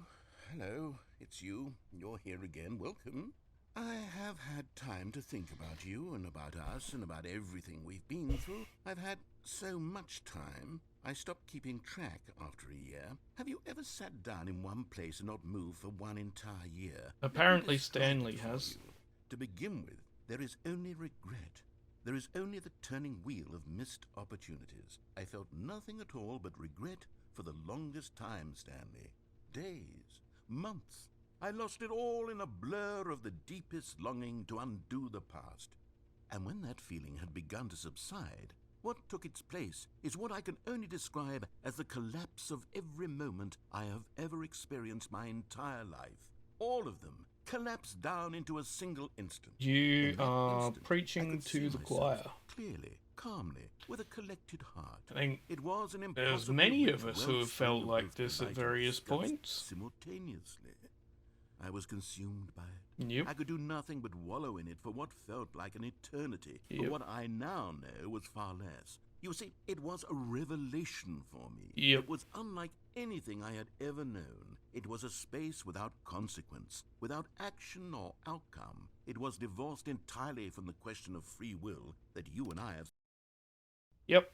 hello. It's you. You're here again. Welcome. I have had time to think about you and about us and about everything we've been through. I've had so much time, I stopped keeping track after a year. Have you ever sat down in one place and not moved for one entire year? Apparently Let me describe Stanley it for has. you. To begin with, there is only regret. There is only the turning wheel of missed opportunities. I felt nothing at all but regret for the longest time, Stanley. Days, months. I lost it all in a blur of the deepest longing to undo the past. And when that feeling had begun to subside, what took its place is what I can only describe as the collapse of every moment I have ever experienced my entire life. All of them collapsed down into a single instant. You In that are instant, I preaching could see to the myself choir. clearly, calmly, with a collected heart. I think It was an there's impossibly many rich of us who have wellspring felt of like both this at delight and various disgust points. simultaneously. I was consumed by it. Yep. I could do nothing but wallow in it for what felt like an eternity. Yep. But what I now know was far less. You see, it was a revelation for me. Yep. It was unlike anything I had ever known. It was a space without consequence, without action or outcome. It was divorced entirely from the question of free will that you and I have. Yep.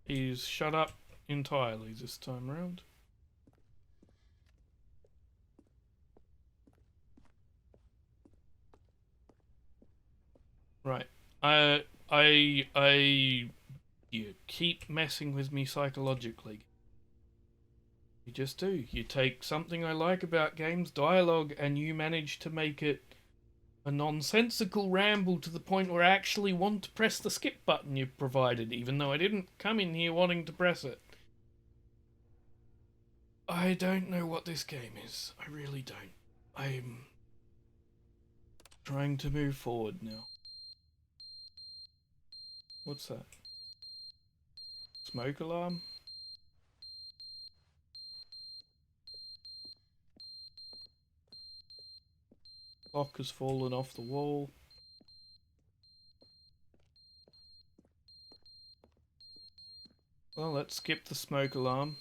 He's shut up entirely this time round. Right. You keep messing with me psychologically. You just do. You take something I like about games, dialogue, and you manage to make it a nonsensical ramble to the point where I actually want to press the skip button you've provided, even though I didn't come in here wanting to press it. I don't know what this game is. I really don't. I'm trying to move forward now. What's that? Smoke alarm? Clock has fallen off the wall. Well, let's skip the smoke alarm.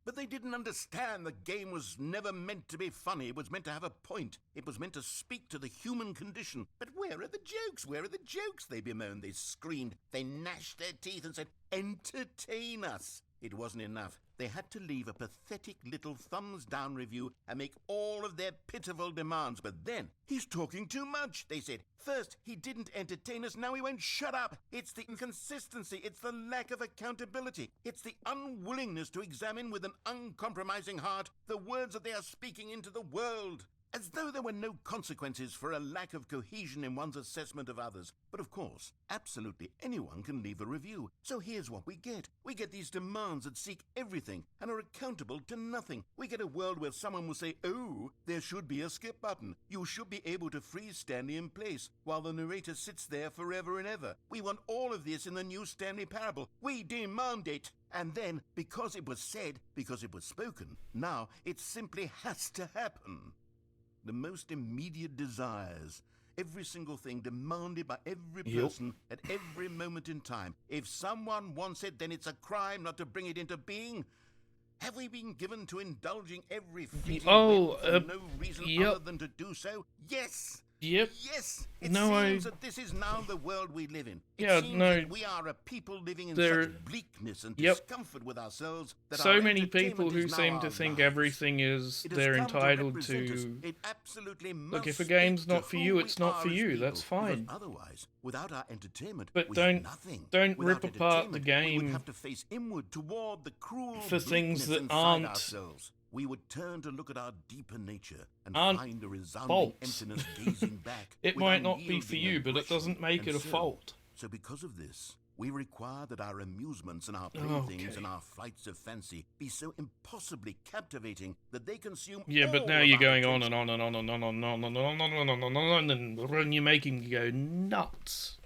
But they didn't understand the game was never meant to be funny. It was meant to have a point. It was meant to speak to the human condition. But where are the jokes? Where are the jokes? They bemoaned, they screamed, they gnashed their teeth and said, entertain us. It wasn't enough. They had to leave a pathetic little thumbs-down review and make all of their pitiful demands. But then, he's talking too much, they said. First, he didn't entertain us, now he won't shut up. It's the inconsistency, it's the lack of accountability. It's the unwillingness to examine with an uncompromising heart the words that they are speaking into the world. As though there were no consequences for a lack of cohesion in one's assessment of others. But of course, absolutely anyone can leave a review. So here's what we get. We get these demands that seek everything and are accountable to nothing. We get a world where someone will say, oh, there should be a skip button. You should be able to freeze Stanley in place while the narrator sits there forever and ever. We want all of this in the new Stanley Parable. We demand it. And then, because it was said, because it was spoken, now it simply has to happen. The most immediate desires, every single thing demanded by every person at every moment in time. If someone wants it, then it's a crime not to bring it into being. Have we been given to indulging every fleeting whim for no reason other than to do so? Yes! Yep. Yes! It seems that this is now the world we live in. It seems that we are a people living in such bleakness and discomfort with ourselves that so many people who seem to think everything is they're entitled to. It absolutely must. Look, if a game's not for you, it's not for you. That's fine. Otherwise, without our entertainment, but don't rip apart the game we would have to face inward toward the cruel for things that aren't ourselves. We would turn to look at our deeper nature and aren't find a resounding faults. emptiness gazing back. It might not be for you, but it doesn't make it a fault. So because of this, we require that our amusements and our playthings and our flights of fancy be so impossibly captivating that they consume but now you're going on and on and on and on and on and on and on and on and on, and you're making me go nuts.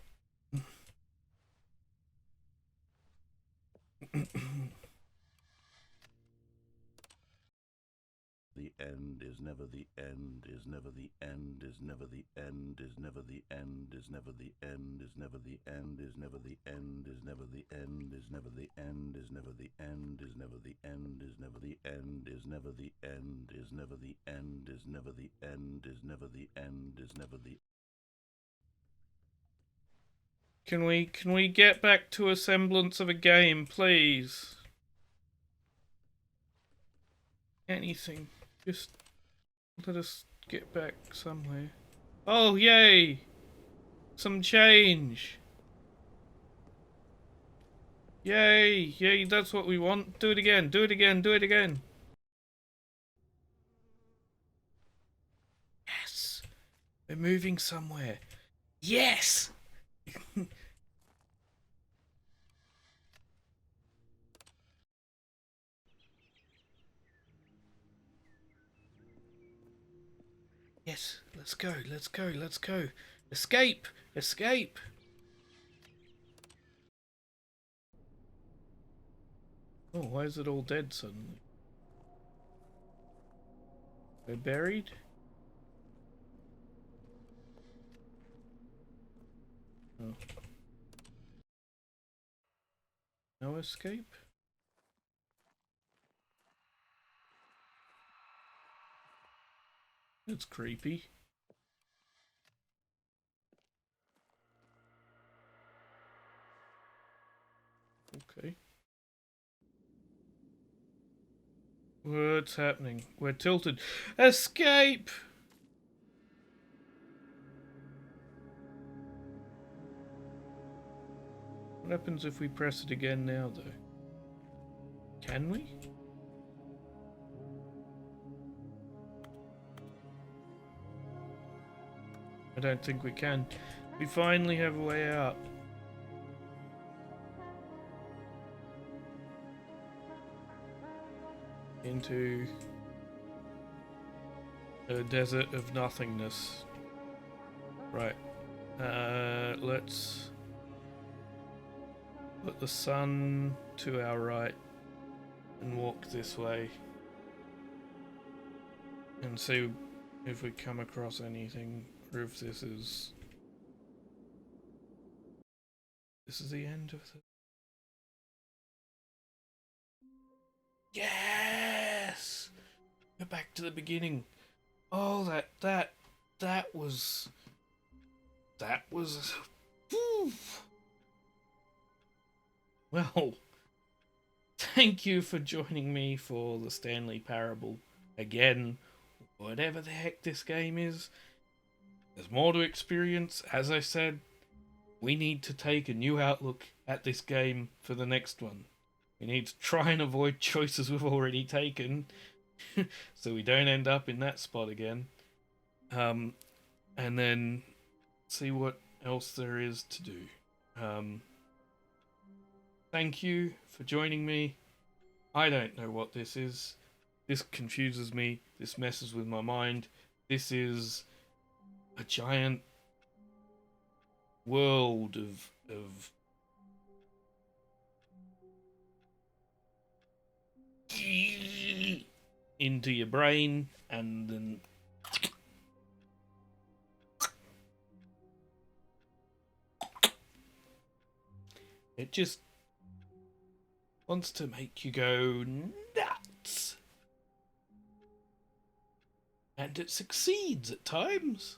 The end is never the end, is never the end, is never the end, is never the end, is never the end, is never the end, is never the end, is never the end, is never the end, is never the end, is never the end, is never the end, is never the end, is never the end, is never the end, is never the end, is never the. Can we get back to a semblance of a game, please? Anything. Just let us get back somewhere. Oh, yay! Some change! Yay! Yay, that's what we want. Do it again, do it again, do it again! Yes! We're moving somewhere. Yes! Yes, let's go, let's go, let's go. Escape! Escape! Oh, why is it all dead suddenly? We're buried? Oh. No escape? That's creepy. Okay. What's happening? We're tilted. Escape! What happens if we press it again now, though? Can we? I don't think we can. We finally have a way out. Into a desert of nothingness. Right. Let's put the sun to our right and walk this way and see if we come across anything, or if this is the end of the... Yes! Go back to the beginning. Oh, that was... Whew. Well, thank you for joining me for the Stanley Parable again. Whatever the heck this game is, there's more to experience. As I said, we need to take a new outlook at this game for the next one. We need to try and avoid choices we've already taken, so we don't end up in that spot again. And then see what else there is to do. Thank you for joining me. I don't know what this is. This confuses me. This messes with my mind. This is a giant world of into your brain, and then it just wants to make you go nuts. And it succeeds at times.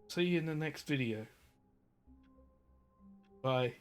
See you in the next video. Bye.